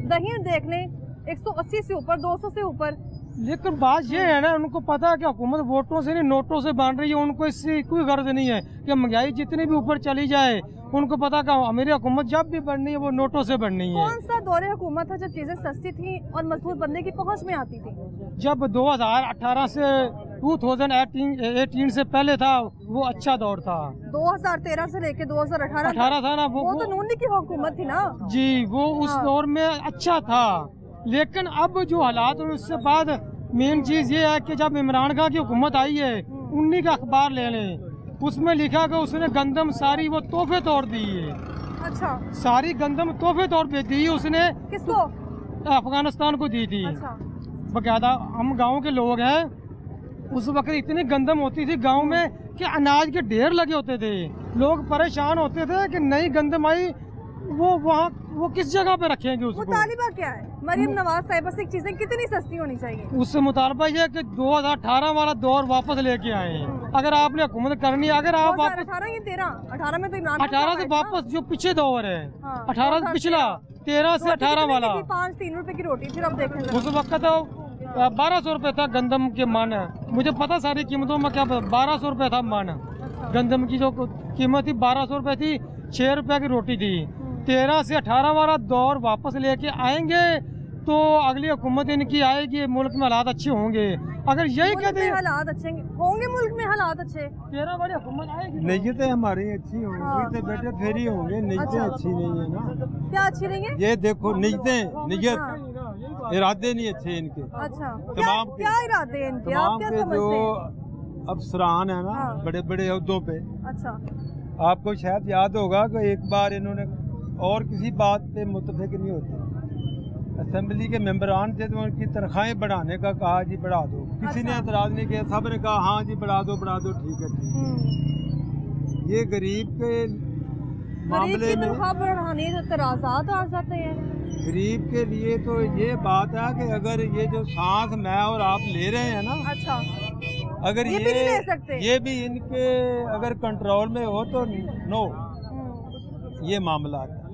दही देख लें 180 से ऊपर, 200 से ऊपर। लेकिन बात ये है ना, उनको पता है कि हुकूमत वोटों से नहीं नोटों से बांध रही है। उनको इससे कोई गर्ज नहीं है कि महंगाई जितनी भी ऊपर चली जाए। उनको पता कि मेरी हुकूमत जब भी बढ़नी है वो नोटों से बढ़नी है। कौन सा दौरे हुकूमत था जब चीजें सस्ती थी और मजदूर बंदे की पहुंच में आती थी? जब 2018 से 2018 से पहले था वो अच्छा दौर था। 2013 से लेके 2018 था ना, वो तो नून लीग की हुकूमत थी ना जी। वो उस दौर में अच्छा था, लेकिन अब जो हालात हुए उससे बाद मेन चीज ये है कि जब इमरान खान की हुकूमत आई है, उन्हीं का अखबार ले लें, उसमें लिखा कि उसने गंदम सारी वो तोहफे तौर दी है। अच्छा। सारी गंदम तोहफे तौर पे दी उसने। किसको? अफगानिस्तान को दी थी। अच्छा। बकायदा हम गांव के लोग हैं, उस वक्त इतनी गंदम होती थी गांव में कि अनाज के ढेर लगे होते थे। लोग परेशान होते थे कि नई गंदम आई, वो वहाँ वो किस जगह पे रखेंगे उसको? मुतालिबा क्या है मरीम नवाज साहिबा से? चीजें कितनी सस्ती होनी चाहिए? उससे मुतालबा ये कि 2018 वाला दौर वापस लेके आए हैं। अगर आपने हुकूमत करनी, अगर आप वापस 18 या 13 में तो इमरान 18 से वापस जो पीछे दौर है, 18 से पिछला 13 से 18 वाला 5-3 रुपए की रोटी, फिर अब देखें उस वक्त तो 1200 रुपए था गंदम के मन। मुझे पता सारी कीमतों में क्या 1200 रुपए था मन। गंदम की जो कीमत थी 1200 रुपए थी, 6 रुपए की रोटी थी। 13 से 18 वाला दौर वापस लेके आएंगे तो अगली हुकूमत इनकी आएगी, मुल्क में हालात अच्छे होंगे। अगर यही कहते हैं हालात अच्छे होंगे, मुल्क में हालात अच्छे, 13 वाली हुकूमत आएगी, नीयतें हमारी अच्छी होंगी तो बेटे फिर ही होंगे। नीयतें अच्छी नहीं है ना। क्या अच्छी नहीं है? ये देखो नीयत इरादे नहीं अच्छे इनके। अच्छा, तमाम क्या इरादे हैं इनके? आप क्या समझते जो हैं? अफसरान है ना बड़े बड़े ओहदों पे, अच्छा आपको शायद याद होगा कि एक बार इन्होंने और किसी बात पे मुतफिक नहीं होते, असेंबली के मेंबरान थे तो उनकी तनख्वाहें बढ़ाने का कहा जी बढ़ा दो, किसी ने एतराज़ नहीं किया, सब ने कहा हाँ जी बढ़ा दो ठीक है ठीक। ये गरीब के मामले में बढ़ाने से एतराज़ात आ जाते हैं। गरीब के लिए तो ये बात है कि अगर ये जो सांस मैं और आप ले रहे हैं ना, अच्छा अगर ये भी नहीं ले सकते, ये भी इनके अगर कंट्रोल में हो तो नो ये मामला है।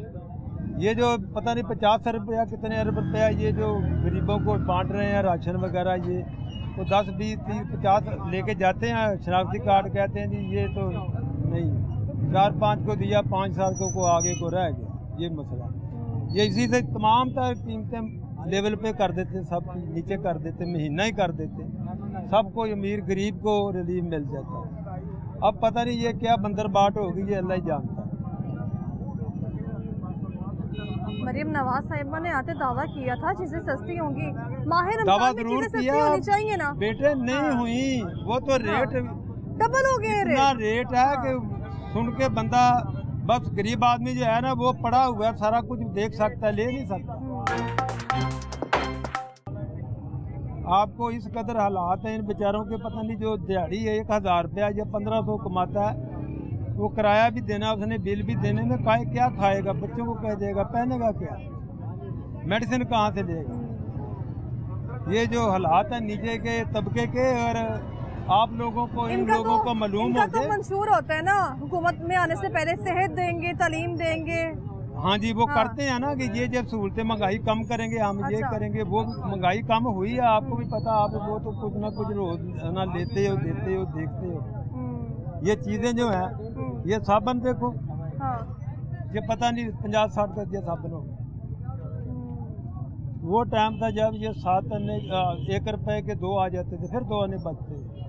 ये जो पता नहीं 50 रुपया कितने अरब रुपया ये जो गरीबों को बांट रहे हैं राशन वगैरह, ये तो 10, 20, 30, 50 लेके जाते हैं, शनाख्ती कार्ड कहते हैं जी, ये तो नहीं 4-5 को दिया, 5 साल को आगे को रह गया। ये मसला ये इसी से तमाम तर कीमतें लेवल पे कर देते, सब नीचे कर देते, महीना ही कर देते, सबको अमीर गरीब को रिलीफ मिल जाता है। अब पता नहीं ये क्या बंदरबाट होगी, ये अल्लाह ही जानता है। मरीम नवाज साहिबा ने आते दावा किया था चीजें सस्ती होंगी, माहिर दावा रमजान में जरूर चीजें सस्ती किया होनी चाहिए ना बेटे, नहीं हुई वो तो रेट डबल हो गए। इतना रेट है कि सुन के बंदा बस गरीब आदमी जो है ना वो पड़ा हुआ है, सारा कुछ देख सकता है, ले नहीं सकता। आपको इस कदर हालात हैं इन बेचारों के, पता नहीं जो दिहाड़ी है 1000 रुपया या 1500 कमाता है, वो किराया भी देना, उसने बिल भी देने में क्या खाएगा, बच्चों को कह देगा, पहनेगा क्या, मेडिसिन कहाँ से लेगा। ये जो हालात हैं नीचे के तबके के, और आप लोगों को इन लोगों को मालूम होता है, मंशूर होता है ना हुकूमत में आने से पहले सेहत देंगे, तालीम देंगे। हाँ जी, वो करते हैं ना कि ये जब सहूलतें महंगाई कम करेंगे हम ये करेंगे, वो महंगाई कम हुई है, आपको भी पता, आप वो तो कुछ ना कुछ रोज ना लेते हो, देते हो, देखते हो। ये चीजें जो है, ये साबन देखो, ये पता नहीं 50-60 का ये साबन हो। वो टाइम था जब ये 7 आने 1 रुपए के 2 आ जाते थे, फिर 2 आने बचते थे।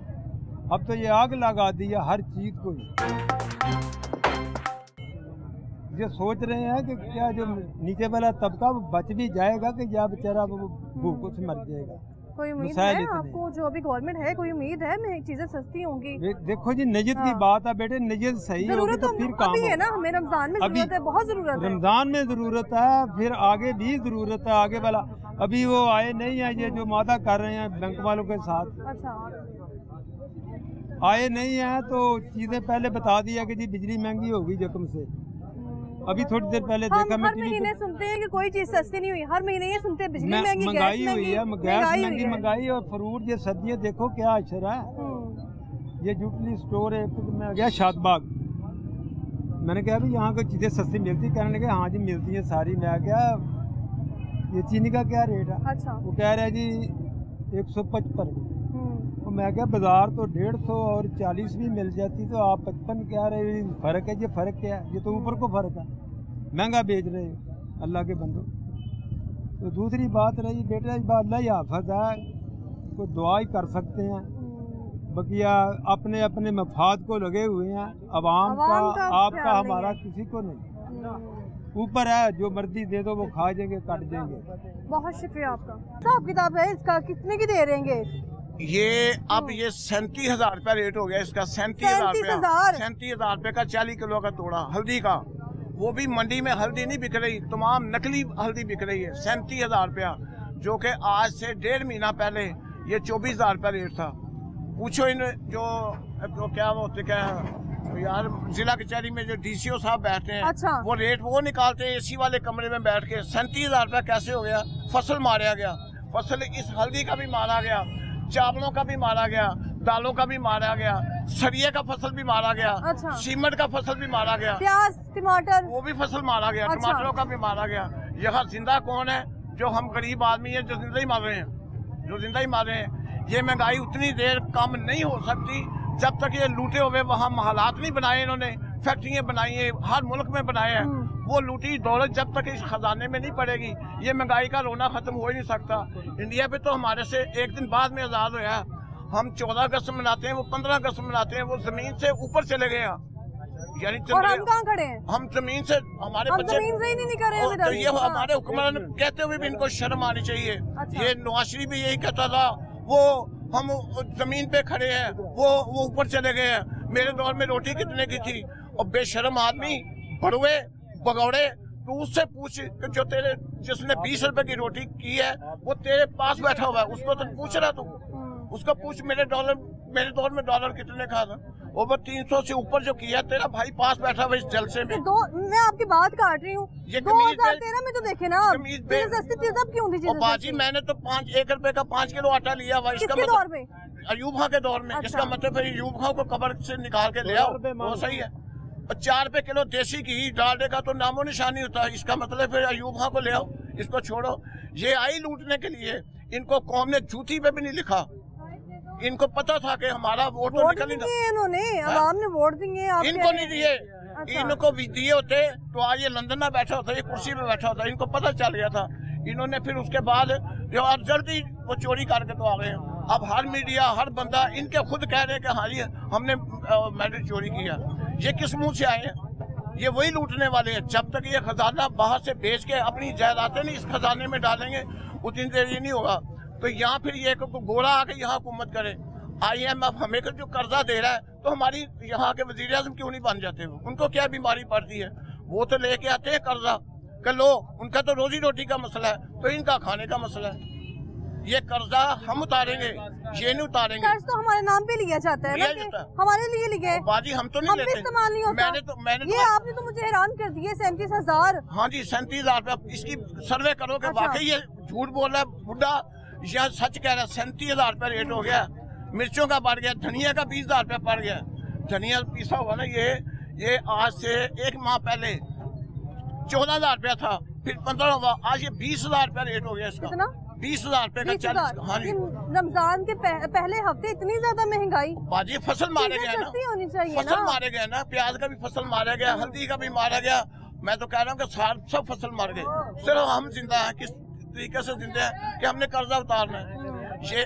अब तो ये आग लगा दी है हर चीज को। ये सोच रहे हैं कि क्या जो नीचे वाला तबका बच भी जाएगा कि या बेचारा वो भूखों से मर जाएगा। कोई उम्मीद है आपको, जो अभी गवर्नमेंट है, कोई उम्मीद है चीजें सस्ती होंगी? देखो जी, नियत की बात है बेटे, नियत सही होगी तो फिर काम है ना। हमें रमजान में जरूरत है, बहुत जरूरत है, रमजान में जरूरत है, फिर आगे भी जरूरत है। आगे वाला अभी वो आए नहीं है, ये जो वादा कर रहे हैं बैंक वालों के साथ, अच्छा आए नहीं है तो चीजें पहले बता दिया कि जी बिजली महंगी होगी जख्म से। अभी थोड़ी देर पहले देखा मैं, हर महीने सुनते हैं कि कोई चीज सस्ती नहीं हुई, हर महीने ये सुनते हैं बिजली महंगी, महंगाई हुई है, गैस महंगी, महंगाई और फ्रूट, ये सब्जियां देखो क्या अशर है। ये जुटली स्टोर है, मैं गया शादबाग, मैंने कहा भाई यहाँ कोई चीजें सस्ती मिलती, कहने लगे हाँ जी मिलती है सारी। मैं क्या ये चीनी का क्या रेट है? अच्छा। वो कह रहे जी 155। तो मैं क्या बाजार तो 150 और 40 भी मिल जाती, तो आप 55 कह रहे, फर्क है। ये फर्क क्या है? ये तो ऊपर को फर्क है, महंगा बेच रहे हो अल्लाह के बंदो। तो दूसरी बात रही बेटा, अल्लाह ही हाफिज़ है, कोई दुआ ही कर सकते हैं, बकिया अपने अपने मफाद को लगे हुए हैं। अवाम का आपका हमारा किसी को नहीं, ऊपर है, जो मर्जी दे दो वो खा जाएंगे, काट देंगे। बहुत शुक्रिया आपका। हिसाब किताब है इसका, कितने की दे रहेंगे ये? अब ये 37,000 रुपया रेट हो गया इसका, 37,000 रुपये का 40 किलो का तोड़ा हल्दी का। वो भी मंडी में हल्दी नहीं बिक रही, तमाम नकली हल्दी बिक रही है। 37,000 रुपया, जो कि आज से 1.5 महीना पहले ये 24,000 रुपया रेट था। पूछो इन जो क्या होते क्या यार जिला कचहरी में जो डीसीओ साहब बैठते हैं, अच्छा। वो रेट वो निकालते हैं एसी वाले कमरे में बैठ के। 37,000 रुपया कैसे हो गया? फसल मारा गया, फसल इस हल्दी का भी मारा गया, चावलों का भी मारा गया, दालों का भी मारा गया, सरिये का फसल भी मारा गया, अच्छा। सीमेंट का फसल भी मारा गया, प्याज टमाटर वो भी फसल मारा गया, अच्छा। टमाटरों का भी मारा गया। यहाँ जिंदा कौन है? जो हम गरीब आदमी हैं, जो जिंदा ही मार रहे हैं, जो जिंदा ही मार रहे हैं। ये महंगाई उतनी देर कम नहीं हो सकती जब तक ये लूटे हुए वहाँ हालात नहीं बनाए इन्होंने, फैक्ट्रियाँ बनाई हैं, हर मुल्क में बनाए हैं। वो लूटी दौलत जब तक इस खजाने में नहीं पड़ेगी, ये महंगाई का रोना खत्म हो ही नहीं सकता। इंडिया पे तो हमारे से एक दिन बाद में आज़ाद हुआ। हम 14 अगस्त मनाते हैं, वो 15 अगस्त मनाते हैं। वो जमीन से ऊपर चले गए हैं, यानी और हम कहाँ खड़े हैं? हम जमीन से, हमारे हम बच्चे जमीन से ही नहीं कर रहे हैं। तो ये हमारे हुक्मरान कहते हुए भी इनको शर्म आनी चाहिए। अच्छा। ये नवाज शरीफ भी यही कहता था, वो हम जमीन पे खड़े हैं, वो ऊपर चले गए हैं। मेरे दौर में रोटी कितने की थी? और बेशर्म आदमी बड़वे भगौड़े, तो उससे पूछ कि जो तेरे जिसने 20 रुपए की रोटी की है वो तेरे पास बैठा हुआ है, उसको तो पूछ रहा तू, उसको पूछ मेरे दौर में डॉलर कितने का था? ओवर 300 से ऊपर जो किया तेरा भाई पास बैठा हुआ इस जलसे में। मैं आपकी बात काट रही हूँ। 2013 में तो देखे ना, सस्ती थी तब क्यों थी? बाजी मैंने तो 1 रुपए का 5 किलो आटा लिया हुआ। इसका दौर में? अयूब खां के दौर में। अच्छा। इसका मतलब है अयूब खां को कब्र से निकाल के ले आओ, वो सही है। और 4 रुपए किलो देसी घी डालने का तो नामो निशानी होता है। इसका मतलब फिर अयूब खां को ले आओ, इसको छोड़ो। ये आई लूटने के लिए, इनको कौम ने जूती पे भी नहीं लिखा। इनको पता था कि हमारा वोट तो निकल ही नहीं। इन्होंने आवाम ने वोट दिए, इनको नहीं दिए। अच्छा। इनको भी दिए होते तो आज ये लंदन में बैठा होता, ये कुर्सी पे बैठा होता। इनको पता चल गया था। इन्होंने फिर उसके बाद जल्दी वो चोरी करके तो आ गए। अब हर मीडिया, हर बंदा इनके खुद कह रहे हैं कि हाँ जी हमने मेडल चोरी किया। ये किस मुंह से आए हैं? ये वही लूटने वाले हैं। जब तक ये खजाना बाहर से बेच के अपनी जायदादें नहीं इस खजाने में डालेंगे, उतनी देर ये नहीं होगा। तो यहाँ फिर ये गोरा आके यहाँ हुकूमत करे। IMF हमें जो कर्जा दे रहा है, तो हमारी यहाँ के वजीर आज़म क्यों नहीं बन जाते? वो उनको क्या बीमारी पड़ती है? वो तो लेके आते हैं कर्जा कि लो, उनका तो रोजी रोटी का मसला है, तो इनका खाने का मसला है। ये कर्जा हम उतारेंगे, ये नहीं उतारेंगे। कर्ज तो हमारे नाम पे लिया जाता है ना, हमारे लिए लिया। बाजी हम तो नहीं लेते, इस्तेमाल नहीं होता। मैंने ये आपने तो मुझे हैरान कर दिया। 37,000। हाँ जी 37,000 रुपया। इसकी सर्वे करो कि वाकई ये झूठ बोल रहा है बुढ़ा या सच कह रहा है। 37,000 रुपया रेट हो गया। मिर्चों का बढ़ गया, धनिया का 20,000 रुपया बढ़ गया। धनिया पीसा हुआ ना, ये आज से 1 माह पहले 14,000 रुपया था, फिर 15 हुआ, आज ये 20,000 रुपया रेट हो गया इसका। 20,000 रुपए का 40। हाँ जी, रमजान के पहले हफ्ते इतनी ज्यादा महंगाई। बाजी फसल मारे गया ना, होनी चाहिए फसल मारे गया ना, प्याज का भी फसल मारा गया, हल्दी का भी मारा गया। मैं तो कह रहा हूँ कि सब फसल मार गए। सिर्फ हम जिंदा हैं। किस तरीके से जिंदा है कि हमने कर्जा उतारना है। ये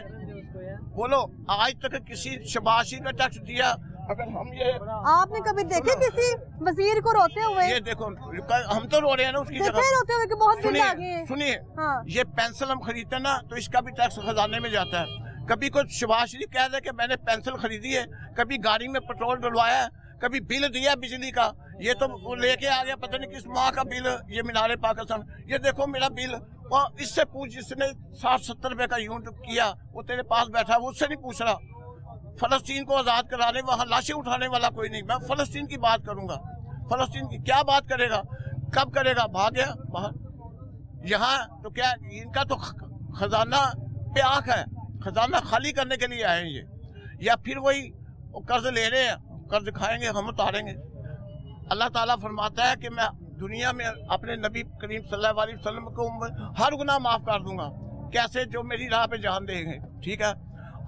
बोलो, आज तक किसी शबाशी ने टैक्स दिया? अगर हम ये आपने कभी देखे किसी वजीर को रोते हुए? ये देखो, हम तो रो रहे हैं ना उसकी जगह रोते हुए कि बहुत बिल आ गए। सुनिए, हाँ। ये पेंसिल हम खरीदते हैं ना, तो इसका भी टैक्स खजाने में जाता है। कभी कोई शबाश शरीफ कह दे कि मैंने पेंसिल खरीदी है, कभी गाड़ी में पेट्रोल डलवाया है, कभी बिल दिया बिजली का, ये तो वो लेके आ गया पता नहीं किस माह का बिल, ये मीनारे पाकिस्तान, ये देखो मेरा बिल। और इससे पूछ जिसने 60-70 रुपए का यूनिट किया, वो तेरे पास बैठा, वो उससे नहीं पूछ रहा। फलस्तीन को आज़ाद कराने, वहाँ लाशें उठाने वाला कोई नहीं। मैं फलस्तीन की बात करूंगा। फलस्तीन की क्या बात करेगा? कब करेगा? भाग गया बाहर। यहाँ तो क्या इनका तो खजाना पे आंख है, खजाना खाली करने के लिए आए ये, या फिर वही कर्ज ले रहे हैं, कर्ज खाएंगे, हम उतारेंगे। अल्लाह ताला फरमाता है कि मैं दुनिया में अपने नबी करीम सल्लल्लाहु अलैहि वसल्लम को हर गुनाह माफ कर दूंगा। कैसे? जो मेरी राह पे जान देंगे। ठीक है,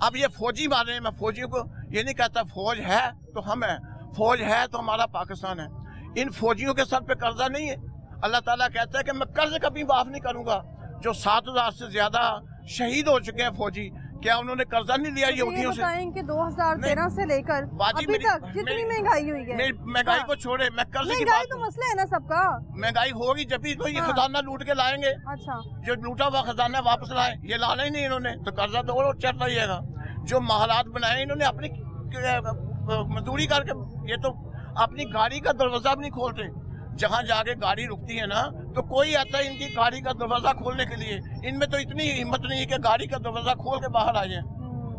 अब ये फौजी मार रहे हैं। मैं फौजियों को ये नहीं कहता, फौज है तो हम हैं, फौज है तो हमारा पाकिस्तान है। इन फौजियों के सर पे कर्जा नहीं है। अल्लाह ताला कहता है कि मैं कर्ज कभी माफ नहीं करूंगा। जो 7,000 से ज्यादा शहीद हो चुके हैं फौजी, क्या उन्होंने कर्जा नहीं लिया यहूदियों से? कि 2013 से लेकर अभी तक जितनी महंगाई हुई है, महंगाई को छोड़े, मैं कर्ज की बात, तो मसला है ना सबका। महंगाई होगी जब भी तो ये खजाना लूट के लाएंगे। अच्छा, जो लूटा हुआ खजाना वापस लाए, ये लाना ही नहीं इन्होंने, तो कर्जा तो और चढ़ता ही है। जो हालात बनाए इन्होंने अपनी मजदूरी करके, ये तो अपनी गाड़ी का दरवाजा भी नहीं खोलते। जहाँ जाके गाड़ी रुकती है ना, तो कोई आता है इनकी गाड़ी का दरवाजा खोलने के लिए। इनमें तो इतनी हिम्मत नहीं है कि गाड़ी का दरवाजा खोल के बाहर आ जाए।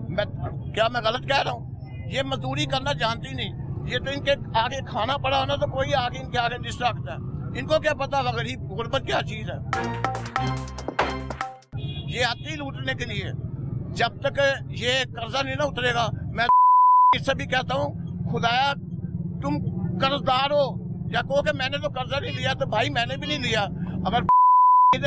मैं गलत कह रहा हूँ? ये मजदूरी करना जानती नहीं। ये तो इनके आगे खाना पड़ा हो ना तो कोई आगे इनके आगे डिस्ट्रैक्ट है। इनको क्या पता गरीब गुर्बत क्या चीज है। ये आती लूटने के लिए। जब तक ये कर्जा नहीं ना उतरेगा, मैं इससे भी कहता हूँ खुदाया तुम कर्जदार हो या कहो कि मैंने तो कर्जा नहीं लिया, तो भाई मैंने भी नहीं लिया। अगर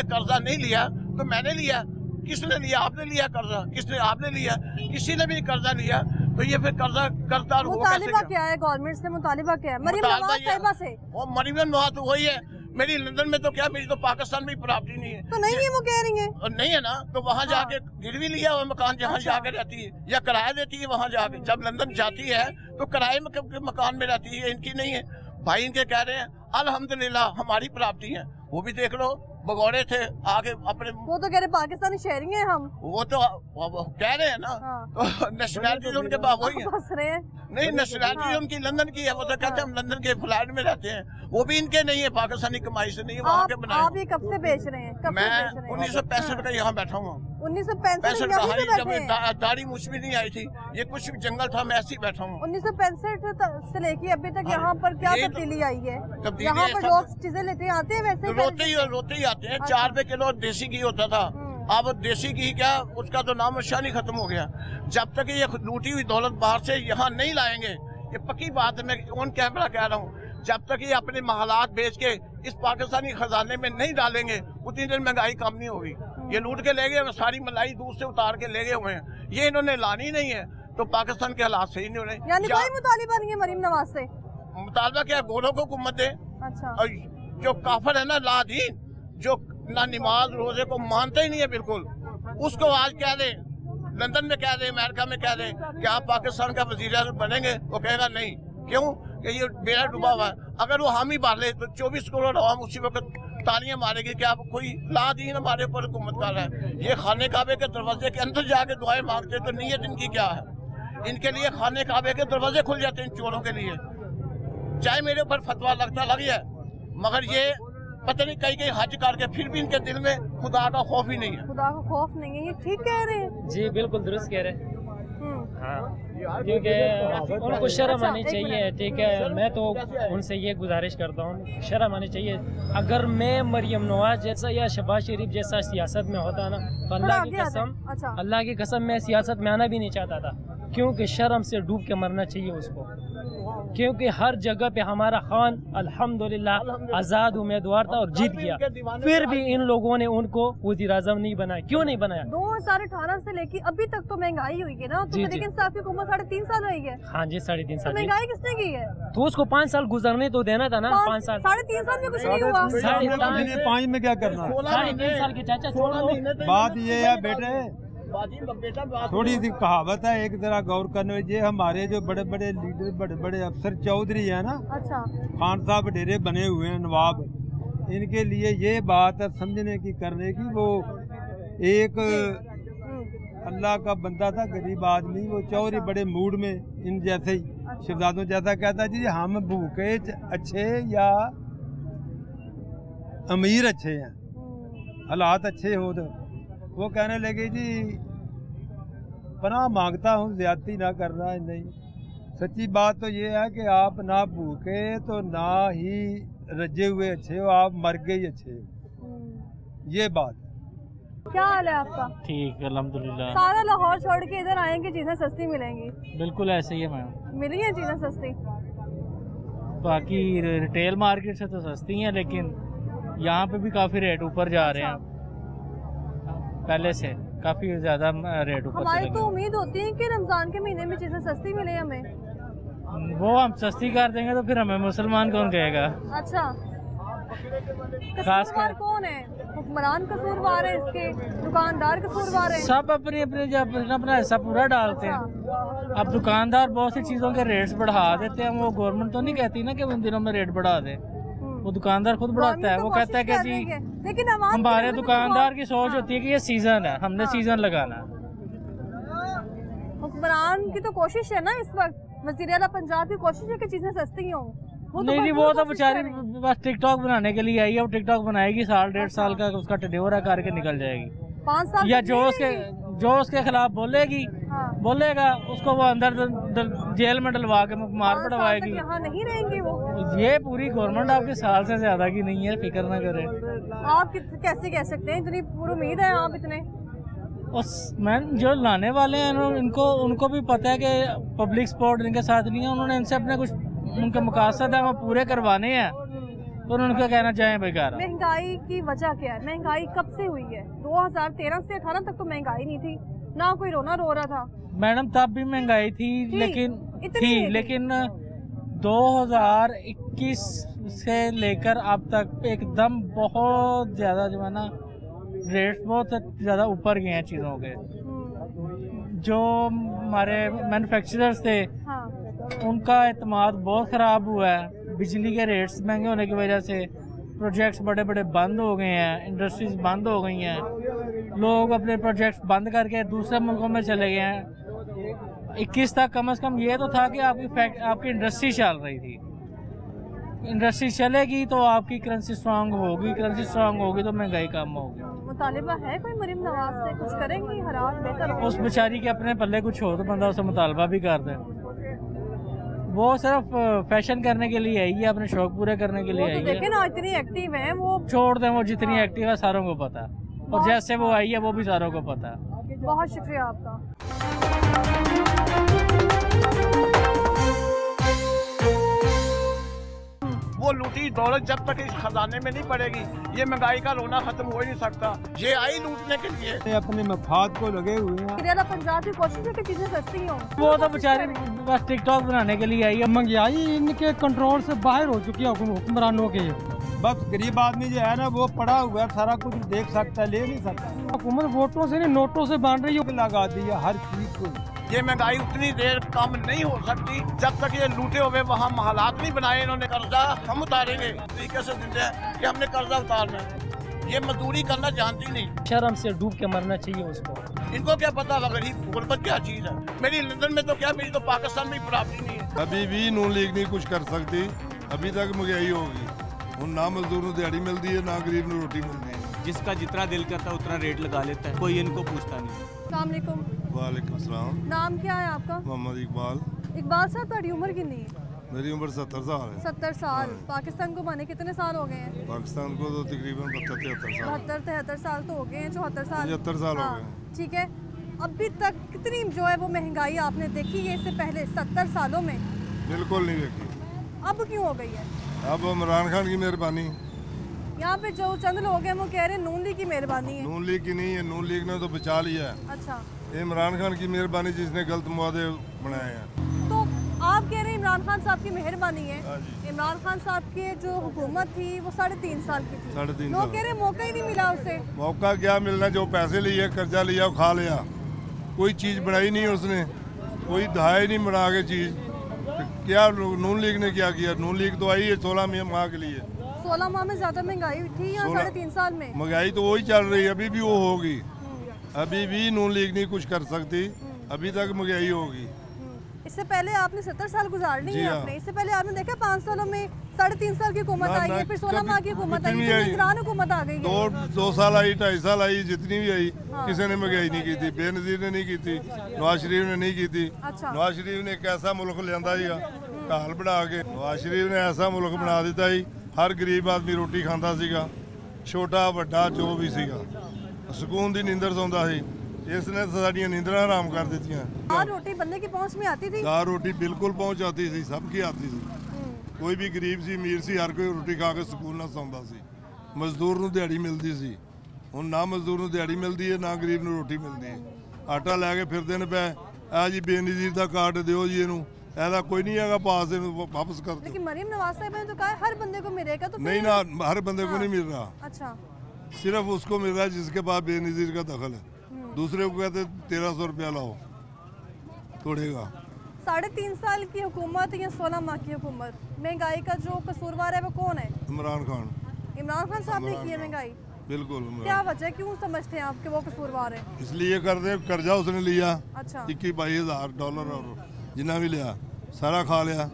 कर्जा नहीं लिया तो मैंने लिया। किसने लिया? आपने लिया कर्जा। किसने? आपने लिया। किसी ने भी कर्जा लिया तो ये फिर कर्जा कर्जदार हो कैसे? मुतालिबा क्या है गवर्नमेंट से? मुतालिबा क्या है? मरीम नवाज साहिबा से। और मरीम नवाज तो वही है। मेरी लंदन में तो क्या, मेरी तो पाकिस्तान में प्रॉपर्टी नहीं है। तो नहीं है, वो कह रही है। और नहीं है ना, तो वहाँ जाके गिरवी लिया हुआ मकान जहाँ जाके रहती है या किराया देती है वहाँ जाके। जब लंदन जाती है तो किराए में मकान में रहती है, इनकी नहीं है। भाई इनके कह रहे हैं अल्हम्दुलिल्लाह हमारी प्रॉपर्टी है। वो भी देख लो, भगोड़े थे आगे अपने। वो तो कह रहे पाकिस्तानी शहरी हैं हम। वो तो कह रहे हैं ना। तो नेशनलिटी उनके पास वही है। नहीं, नेशनलिटी उनकी लंदन की है। वो तो कहते हैं हम लंदन के फ्लैट में रहते हैं। वो भी इनके नहीं है, पाकिस्तानी कमाई से नहीं है, वहाँ के बनाए। आप ये कब से बेच रहे हैं? मैं 1965 का यहाँ बैठा हूँ। 1965 जब दाढ़ी मुझ भी नहीं आई थी, ये कुछ जंगल था, मैं ऐसे ही बैठा हूँ। 1965 से लेके अभी तक यहाँ पर क्या तब्दीली आई है? यहाँ पर लोग चीजें लेते आते हैं वैसे रोते ही आते हैं। 4 रुपए किलो देसी घी होता था, अब देसी घी क्या, उसका तो नाम निशान ही खत्म हो गया। जब तक ये लूटी हुई दौलत बाहर से यहाँ नहीं लाएंगे, ये पक्की बात है, मैं ऑन कैमरा कह रहा हूँ, जब तक ये अपने महलात बेच के इस पाकिस्तानी खजाने में नहीं डालेंगे उतनी देर महंगाई कम नहीं होगी। ये लूट के ले गए, सारी मलाई दूर से उतार के ले गए हुए हैं। ये इन्होंने लानी नहीं है तो पाकिस्तान के हालात सही नहीं होने। यानी कोई मुतालिबा नहीं है मरीम नवाज से? मुतालबा क्या, गोरों को हुकूमत दे। अच्छा। और जो काफिर है ना, लादीन, जो ना नमाज रोजे को मानते ही नहीं है बिल्कुल, उसको आज कह दे, लंदन में कह दे, अमेरिका में कह दे कि आप पाकिस्तान का वजीर आज़म बनेंगे, वो कहेगा नहीं। क्यों? कि ये बेड़ा डूबा हुआ है। अगर वो हामी मार ले तो 24 करोड़ आवाम उसी वक्त तालियां मारेगी कि आप कोई लादीन हमारे ऊपर हुकूमत कर रहा है। ये खाने काबे के दरवाजे के अंदर जाके दुआएं मांगते तो नीयत इनकी क्या है? इनके लिए खाने काबे के दरवाजे खुल जाते हैं इन चोरों के लिए। चाहे मेरे ऊपर फतवा लगता लग जाए, मगर ये पता नहीं कहीं हज करके फिर भी इनके दिल में खुदा का खौफ ही नहीं है। खुदा का खौफ नहीं है, ये ठीक कह रहे हैं। जी बिल्कुल दुरुस्त कह रहे हैं। हाँ, क्योंकि उनको शर्म आनी चाहिए। ठीक है, मैं तो उनसे ये गुजारिश करता हूँ, शर्म आनी चाहिए। अगर मैं मरियम नवाज जैसा या शहबाज शरीफ जैसा सियासत में होता ना तो अल्लाह की कसम मैं सियासत में आना भी नहीं चाहता था, क्योंकि शर्म से डूब के मरना चाहिए उसको। क्योंकि हर जगह पे हमारा खान अल्हम्दुलिल्लाह आज़ाद उम्मीदवार था और जीत गया, फिर भी इन लोगों ने उनको वज़ीर आज़म नहीं बनाया। क्यों नहीं बनाया? 2018 से लेके अभी तक तो महंगाई हुई है ना, तो लेकिन साफी हुकूमत 3.5 साल रही है। हाँ जी, 3.5 साल। महंगाई किसने की है? तो उसको 5 साल गुजरने तो देना था ना। 5 साल, 3.5 साल में कुछ नहीं हुआ। 5 में क्या करना? 3.5 साल के चाचा छोड़ो। बात ये है बेटे, थोड़ी सी कहावत है, एक जरा गौर करने। ये हमारे जो बड़े बड़े लीडर, बड़े बड़े अफसर चौधरी है ना, अच्छा, खान साहब डेरे बने हुए हैं नवाब, इनके लिए ये बात है समझने की, करने की। वो एक अल्लाह का बंदा था, गरीब आदमी, वो चौधरी बड़े मूड में इन जैसे ही शहजादों जैसा कहता जी हम भूखे अच्छे या अमीर अच्छे हैं, हालात अच्छे हो तो। वो कहने लगे जी पनाह मांगता हूँ, ज्यादती ना करना है। नहीं, सच्ची बात तो ये है कि आप ना भूखे तो ना ही रजे हुए अच्छे हो, आप मर गए ही अच्छे हो। ये बात है। क्या हाल है आपका? ठीक, अल्हम्दुलिल्लाह। सारा लाहौर छोड़ के इधर आएंगे, चीजें सस्ती मिलेंगी? बिल्कुल ऐसे ही है मैम। मिली है चीजें सस्ती? बाकी रिटेल मार्केट से तो सस्ती हैं, लेकिन यहाँ पे भी काफी रेट ऊपर जा रहे हैं। पहले से काफी ज्यादा रेट ऊपर। हमारी तो उम्मीद होती है कि रमजान के महीने में चीजें सस्ती मिले हमें। वो हम सस्ती कर देंगे तो फिर हमें मुसलमान कौन कहेगा? अच्छा, कसूरवार कौन है? हुक्मरान कसूरवार है, इसके दुकानदार कसूरवार है? सब अपने अपना हिस्सा पूरा डालते हैं। अब दुकानदार बहुत सी चीजों के रेट्स बढ़ा देते हैं, वो गवर्नमेंट तो नहीं कहती ना कि उन दिनों में रेट बढ़ा दे, वो दुकानदार खुद बढ़ाता है। वो कहता है कि जी, लेकिन हमारे दुकानदार की सोच होती है कि ये सीजन है, हमने सीजन लगाना। हुक्मरान की तो कोशिश है ना इस वक्त, वज़ीर आला पंजाब की कोशिश है कि चीजें सस्ती हों। नहीं, वो तो बेचारी बस टिकटॉक बनाने के लिए आई है। वो टिकटॉक बनाएगी, 1.5 साल का उसका टेन्योर करके निकल जाएगी। 5 साल या जो उसके खिलाफ बोलेगी बोलेगा उसको वो अंदर जेल में डलवा के मार पड़वाएगी। यहाँ नहीं रहेंगे वो। ये पूरी गवर्नमेंट आपके साल से ज्यादा की नहीं है, फिक्र ना करें। आप कैसे कह सकते हैं, इतनी पूरी उम्मीद है आप इतने? उस मैम जो लाने वाले हैं उनको भी पता है कि पब्लिक सपोर्ट इनके साथ नहीं है। उन्होंने इनसे अपने कुछ उनके मकासद है वो पूरे करवाने हैं, तो उनका कहना चाहें बेकार। महंगाई की वजह क्या है? महंगाई कब से हुई है? 2013 से 18 तक तो महंगाई नहीं थी, ना कोई रोना रो रहा था। मैडम तब भी महंगाई थी लेकिन 2021 से लेकर अब तक एकदम बहुत ज्यादा जो है ना रेट बहुत ज्यादा ऊपर गए हैं चीज़ों के। जो हमारे मैन्युफैक्चरर्स थे उनका एतमाद बहुत ख़राब हुआ है। बिजली के रेट्स महंगे होने की वजह से प्रोजेक्ट्स बड़े बड़े बंद हो गए हैं, इंडस्ट्रीज बंद हो गई हैं, लोग अपने प्रोजेक्ट्स बंद करके दूसरे मुल्कों में चले गए हैं। 21 तक कम से कम ये तो था कि आपकी इंडस्ट्री चल रही थी। इंडस्ट्री चलेगी तो आपकी करेंसी स्ट्रांग होगी, करेंसी स्ट्रांग होगी तो महंगाई कम होगी। मुतालिबा है कोई मरीम नवाज से, कुछ करेंगी हालात बेहतर? उस बेचारी के अपने पल्ले कुछ हो तो बंदा उसे मुतालबा भी कर दे। वो सिर्फ फैशन करने के लिए आई है, अपने शौक पूरे करने के लिए आई है। देखें ना इतनी एक्टिव है वो। छोड़ दें, वो जितनी एक्टिव है सारों को पता है, और जैसे वो आई है वो भी सारों को पता है। बहुत शुक्रिया आपका। वो लूटी दौलत जब तक इस खजाने में नहीं पड़ेगी, ये महंगाई का रोना खत्म हो ही नहीं सकता। ये आई लूटने के लिए, अपने मफाद को लगे हुए हैं। पंजाब की कोशिश है कि चीजें सस्ती हों। वो तो बेचारे बस टिकटॉक बनाने के लिए आई है। महंगाई इनके कंट्रोल से बाहर हो चुकी है हुक्मरानों के। बस गरीब आदमी जो है ना वो पड़ा हुआ है, सारा कुछ देख सकता है, ले नहीं सकता। हुकूमत वोटों से नहीं नोटों से बांध रही है, लगा दी है हर चीज को। ये महंगाई उतनी देर कम नहीं हो सकती जब तक ये लूटे हुए वहाँ हालात नहीं बनाए इन्होंने। कर्जा हम उतारेंगे तरीके से जिंदे हैं कि हमने कर्जा उतारना है। ये मजदूरी करना जानती नहीं, शर्म से डूब के मरना चाहिए उसको। इनको क्या पता गरीब गुर्बत क्या चीज है। मेरी लंदन में तो क्या, मेरी तो पाकिस्तान में बराबरी नहीं है। अभी भी नून लीग नहीं कुछ कर सकती, अभी तक महंगाई होगी। ना मजदूर दिहाड़ी मिलती है, ना गरीब ਨੂੰ रोटी मिलती है। जिसका जितना दिल करता है उतना रेट लगा लेता है, कोई इनको पूछता नहीं। अस्सलाम वालेकुम। वालेकुम सलाम। नाम क्या है आपका? मोहम्मद इकबाल। इकबाल साहब ਤੁਹਾਡੀ उम्र कितनी है? मेरी उम्र 70 साल है। 70 साल। पाकिस्तान को माने कितने साल हो गए हैं? पाकिस्तान को तो तकरीबन 72-73 साल तो हो गए हैं। 74 साल 75 साल हो गए। ठीक है, अभी तक कितनी जो है वो महंगाई आपने देखी है इससे पहले 70 सालों में? बिल्कुल नहीं देखी। अब क्यों हो गई है? अब इमरान खान की मेहरबानी। यहाँ पे जो चंद लोग हैं वो कह रहे हैं नून लीग की मेहरबानी है। नून लीग की नहीं है, नून लीग ने तो बचा लिया है। अच्छा, इमरान खान की मेहरबानी जिसने गलत मुआदे बनाए हैं। तो आप कह रहे हैं इमरान खान साहब की मेहरबानी है। इमरान खान साहब की जो हुकूमत थी वो 3.5 साल की थी। 3.5 लोग कह रहे हैं मौका ही नहीं मिला उसे। मौका क्या मिलना, जो पैसे लिए कर्जा लिया खा लिया, कोई चीज़ बनाई नहीं उसने, कोई दहाई नहीं बना के चीज़। क्या नून लीग ने क्या किया? नून लीग तो आई है 16 माह के लिए। 16 माह में ज्यादा महंगाई थी या 3.5 साल में? महंगाई तो वही चल रही है, अभी भी वो होगी। अभी भी नून लीग नहीं कुछ कर सकती, अभी तक महंगाई होगी। इससे पहले आपने 70 साल गुजार ली है आपने। इससे पहले आपने देखा 5 सालों में 3.5 साल की हुकूमत आई है, फिर 16 माह की हुकूमत आई है, निगरान हुकूमत आ गई है। 2 साल आई, 2.5 साल आई, जितनी भी आई किसी ने महंगाई नहीं की थी। बेनजीर ने नहीं की थी, नवाज शरीफ ने नहीं की थी। नवाज शरीफ ने एक ऐसा मुल्क लिया ढाल बना के, नवाज शरीफ ने ऐसा मुल्क बना दिता ही हर गरीब आदमी रोटी खाता सीगा, छोटा ਵੱਡਾ जो भी सीगा, सुकून दी नींदर सौंदा सी। इसने साडियां नींदरां हराम कर दित्तियां। दाल रोटी बनने की पहुंच में आती थी? दाल रोटी बिल्कुल पहुंच आती सी, सबकी आती सी। कोई भी गरीब सी अमीर सी, हर कोई रोटी खा के सुकून नाल सौंदा सी। मजदूर ਨੂੰ ਦਿਹਾੜੀ ਮਿਲਦੀ ਸੀ, ਹੁਣ ਨਾ ਮਜ਼ਦੂਰ ਨੂੰ ਦਿਹਾੜੀ ਮਿਲਦੀ ਹੈ, ਨਾ ਗਰੀਬ ਨੂੰ ਰੋਟੀ ਮਿਲਦੀ ਹੈ। ਆਟਾ ਲੈ ਕੇ ਫਿਰਦੇ ਨੇ ਪਏ, ਆ ਜੀ ਬੇਨਜ਼ੀਰ ਦਾ ਕਾਰਡ ਦਿਓ ਜੀ ਇਹਨੂੰ, ऐसा कोई नहीं है पास वापस कर दो। लेकिन मरीम नवाज साहब ने तो कहा हर बंदे को मिलेगा, तो नहीं ना, हर बंदे को नहीं मिल रहा। अच्छा, सिर्फ उसको मिल रहा है जिसके पास बेनजीर का दखल है। दूसरे को कहते 1300 रुपया लाओ तोड़ेगा। 3.5 साल की हुकूमत या 16 माह की हुकूमत, महंगाई का जो कसूरवार है वो कौन है? इमरान खान। इमरान खान साहब ने की है महंगाई? बिल्कुल। क्या वजह, क्यों समझते हैं आप कि वो कसूरवार है? इसलिए करते, कर्जा उसने लिया। अच्छा, 21-22 हज़ार और जितना भी लिया सारा खा लिया,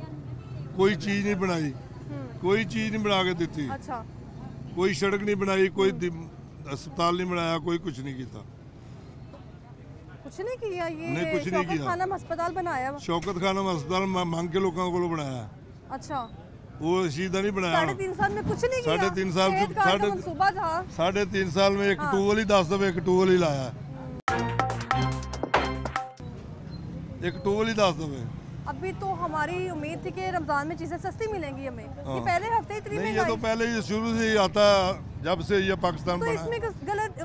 कोई चीज़ नहीं बनाई, कोई चीज़ नहीं बना के दी। अच्छा, कोई सड़क नहीं बनाई, कोई अस्पताल नहीं बनाया, कोई कुछ नहीं किया। कुछ नहीं किया ये? नहीं, कुछ नहीं किया। खानम अस्पताल बनाया, शौकत खानम अस्पताल मांग के लोगों को बनाया। अच्छा, वो सीधा नहीं बनाया। 3.5 साल में कुछ नहीं किया। 3.5 साल में 3.5 साल में एक ट्यूबवेल ही 10 दफे एक ट्यूबवेल ही लाया, एक ट्यूबवेल ही 10 दफे। अभी तो हमारी उम्मीद थी कि रमजान में चीजें सस्ती मिलेंगी हमें। ये पहले हफ्ते इतनी नहीं, ये तो पहले ये शुरू से ही आता जब से ये पाकिस्तान बना। तो इसमें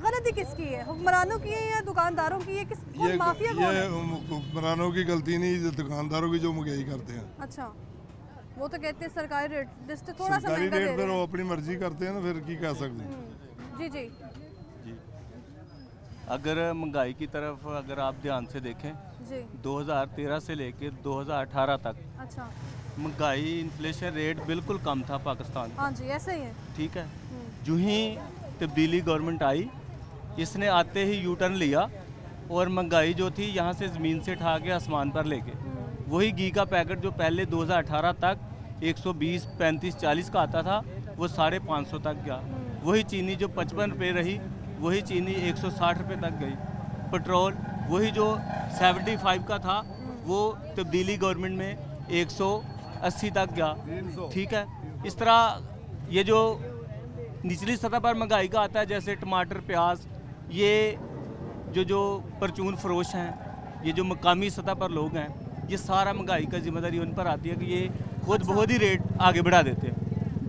गलती किसकी है? हुक्मरानों की है या दुकानदारों की है? ये माफिया कौन है? हुक्मरानों की गलती नहीं, दुकानदारों की जो महंगाई करते हैं। अच्छा, वो तो कहते हैं सरकारी रेट लिस्ट थोड़ा सा महंगा दे रहे हैं। वो अपनी मर्जी करते हैं ना, फिर की कह सकते हैं। जी जी जी, अगर महंगाई की तरफ अगर आप ध्यान से देखें जी, 2013 से लेकर 2018 तक अच्छा, महंगाई इन्फ्लेशन रेट बिल्कुल कम था पाकिस्तान। हाँ जी, ऐसे ही है। ठीक है, जो ही तब्दीली गवर्नमेंट आई, इसने आते ही यू टर्न लिया और महंगाई जो थी यहाँ से ज़मीन से उठा के आसमान पर लेके, वही घी का पैकेट जो पहले 2018 तक 120, 35, 40 का आता था, वो 550 तक गया। वही चीनी जो 55 रुपये रही, वही चीनी 160 रुपये तक गई। पेट्रोल वही जो 75 का था, वो तब्दीली गवर्नमेंट में 180 तक गया। ठीक है, इस तरह ये जो निचली सतह पर महंगाई का आता है, जैसे टमाटर, प्याज, ये जो परचून फरोश हैं, ये जो मकामी सतह पर लोग हैं, ये सारा महंगाई का जिम्मेदारी उन पर आती है कि ये खुद बहुत ही रेट आगे बढ़ा देते हैं।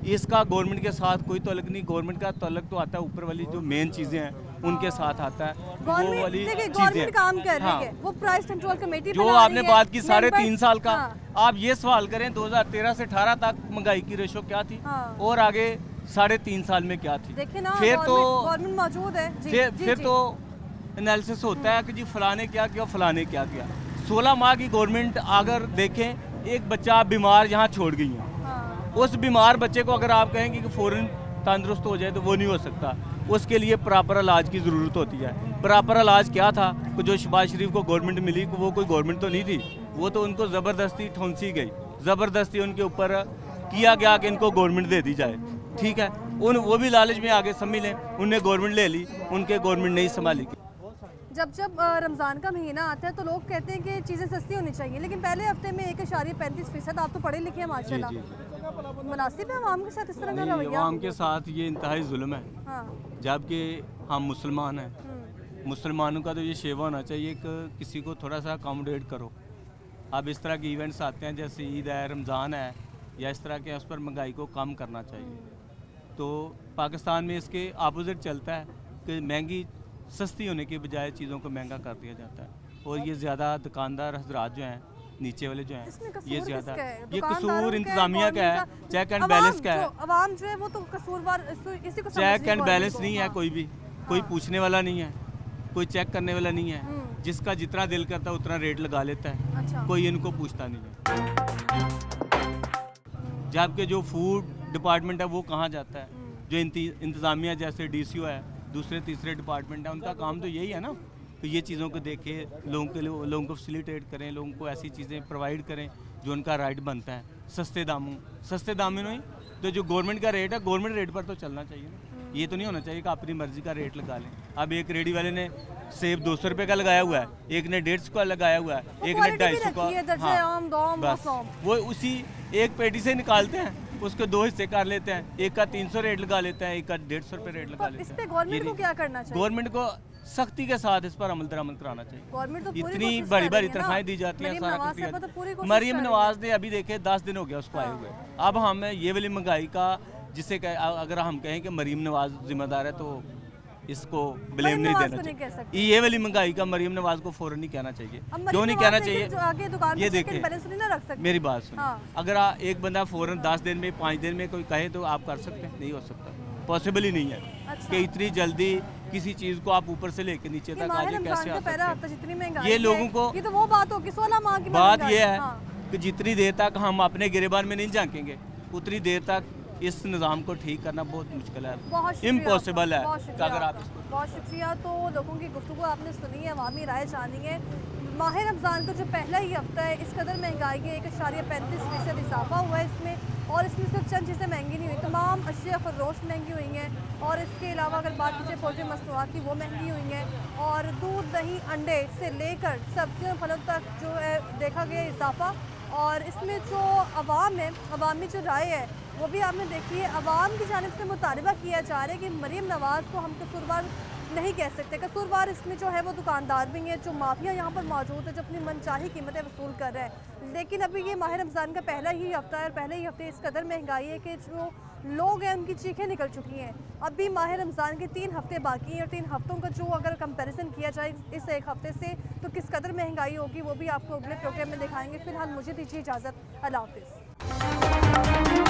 इसका गवर्नमेंट के साथ कोई तल्लुक नहीं। गवर्नमेंट का तल्लुक तो आता है ऊपर वाली जो मेन चीज़ें हैं उनके साथ आता है, वो वाली चीज़ें काम कर रही है। वो प्राइस कंट्रोल कमेटी जो आपने बात की 3.5 साल का, आप ये सवाल करें 2013 से 18 तक महंगाई की रेशो क्या थी और आगे 3.5 साल में क्या थी। फिर तो गवर्नमेंट मौजूद है, फिर तो एनालिसिस होता है कि जी फलाने क्या किया, फलाने क्या किया। 16 माह की गवर्नमेंट अगर देखें, एक बच्चा बीमार यहाँ छोड़ गई है, उस बीमार बच्चे को अगर आप कहेंगे कि फ़ौरन तंदुरुस्त हो जाए तो वो नहीं हो सकता। उसके लिए प्रॉपर इलाज की ज़रूरत होती है। प्रॉपर इलाज क्या था कि जो शहबाज शरीफ को गवर्नमेंट मिली, वो कोई गवर्नमेंट तो नहीं थी, वो तो उनको ज़बरदस्ती ठोंसी गई, ज़बरदस्ती उनके ऊपर किया गया कि इनको गवर्नमेंट दे दी जाए। ठीक है, वो भी लालच में आगे समझ लें, उनने गवर्नमेंट ले ली, उनके गवर्नमेंट नहीं संभाली। जब रमज़ान का महीना आता है तो लोग कहते हैं कि चीज़ें सस्ती होनी चाहिए, लेकिन पहले हफ्ते में 1.35%, आप तो पढ़े लिखे हैं माशाल्लाह, मुनासिब है आवाम के साथ इस तरह का रवैया? आवाम के साथ ये इंतहाई जुल्म है। हाँ। जबकि हम मुसलमान हैं, मुसलमानों का तो ये शेवा होना चाहिए कि किसी को थोड़ा सा अकोमोडेट करो। अब इस तरह के इवेंट्स आते हैं जैसे ईद है, रमज़ान है, या इस तरह के, उस पर महंगाई को कम करना चाहिए। तो पाकिस्तान में इसके अपोजिट चलता है कि महंगी सस्ती होने के बजाय चीज़ों को महंगा कर दिया जाता है, और ये ज़्यादा दुकानदार हज़रात जो हैं, नीचे वाले जो हैं, ये ज़्यादा, ये कसूर इंतज़ामिया का है, चेक एंड बैलेंस का है। अवाम जो है वो तो कसूरवार, इसी को चेक एंड बैलेंस नहीं है, कोई भी कोई पूछने वाला नहीं है, कोई चेक करने वाला नहीं है। जिसका जितना दिल करता है उतना रेट लगा लेता है। अच्छा। कोई इनको पूछता नहीं है। जबकि जो फूड डिपार्टमेंट है वो कहाँ जाता है? जो इंतज़ामिया जैसे DCO है, दूसरे तीसरे डिपार्टमेंट है, उनका काम तो यही है ना, तो ये चीज़ों को देखे, लोगों को फैसिलिटेट करें, लोगों को ऐसी चीज़ें प्रोवाइड करें जो उनका राइट बनता है, सस्ते दामों में। तो जो गवर्नमेंट का रेट है, गवर्नमेंट रेट पर तो चलना चाहिए ना। ये तो नहीं होना चाहिए कि अपनी मर्जी का रेट लगा लें। अब एक रेडी वाले ने सेब 200 रुपये का लगाया हुआ है, एक ने 150 का लगाया हुआ है, एक ने 250 का। हाँ, बस वो उसी एक पेटी से निकालते हैं, उसके 2 हिस्से कर लेते हैं, एक का 300 रेट लगा लेते हैं, एक का 150 रुपये रेट लगा लेते हैं। इस पे गवर्नमेंट को क्या करना चाहिए? गवर्नमेंट को सख्ती के साथ इस पर अमल दरामद कराना चाहिए। तो इतनी बड़ी बड़ी तनख्वाहें दी जाती हैं, सारा कुछ दिया जाता है। मरीम नवाज ने अभी देखे 10 दिन हो गया उसको आए हुए। अब हम ये वाली महंगाई का, जिसे अगर हम कहें कि मरीम नवाज जिम्मेदार है, तो इसको ब्लेम नहीं देना चाहिए। ये वाली महंगाई का मरीम नवाज को फौरन नहीं कहना चाहिए। क्यों नहीं कहना चाहिए? ये देखें, मेरी बात सुनिए, अगर एक बंदा फौरन 10 दिन में, 5 दिन में कोई कहे तो आप कर सकते हैं? नहीं हो सकता, पॉसिबल ही नहीं है कि इतनी जल्दी किसी चीज को आप ऊपर से लेके नीचे तक आ जाए। कैसे आ सकते हैं? ये लोगों को, ये तो वो बात होगी 16 माह की बात ये है कि जितनी देर तक हम अपने गिरेबान में नहीं झांकेंगे, उतनी देर तक इस निज़ाम को ठीक करना बहुत मुश्किल है, इम्पॉसिबल है अगर आप बहुत शुक्रिया। तो लोगों की गुफ्तगू आपने सुनी है, अवामी राय जानी है। माह रमज़ान का जो पहला ही हफ्ता है, इस कदर महंगाई है, 1.35% इजाफा हुआ है इसमें, और इसमें सिर्फ चंद चीज़ें महंगी नहीं हुई, तमाम अशिया फरोश महंगी हुई हैं। और इसके अलावा अगर बात कीजिए पोल्ट्री मसनूआत की, वो महंगी हुई हैं, और दूध दही अंडे से लेकर सब्जियों फलों तक जो है देखा गया इजाफा। और इसमें जो अवाम है, अवामी जो राय है वो भी आपने देखी है। अवाम की जानिब से मुतालबा किया जा रहा है कि मरीम नवाज़ को हम कसूरवार नहीं कह सकते। कसूरवार इसमें जो है वो दुकानदार भी हैं, जो माफिया यहाँ पर मौजूद है, जो अपनी मनचाही कीमतें वसूल कर रहे हैं। लेकिन अभी ये माह रमज़ान का पहला ही हफ्ता है, और पहले ही हफ्ते इस कदर महंगाई है कि जो लोग हैं उनकी चीखें निकल चुकी हैं। अभी माह रमज़ान के 3 हफ्ते बाकी हैं, और 3 हफ्तों का जो अगर कंपैरिजन किया जाए इस एक हफ्ते से, तो किस कदर महंगाई होगी वो भी आपको अगले प्रोग्राम में दिखाएंगे। फिलहाल मुझे दीजिए इजाज़त, अल्लाह हाफ़िज़।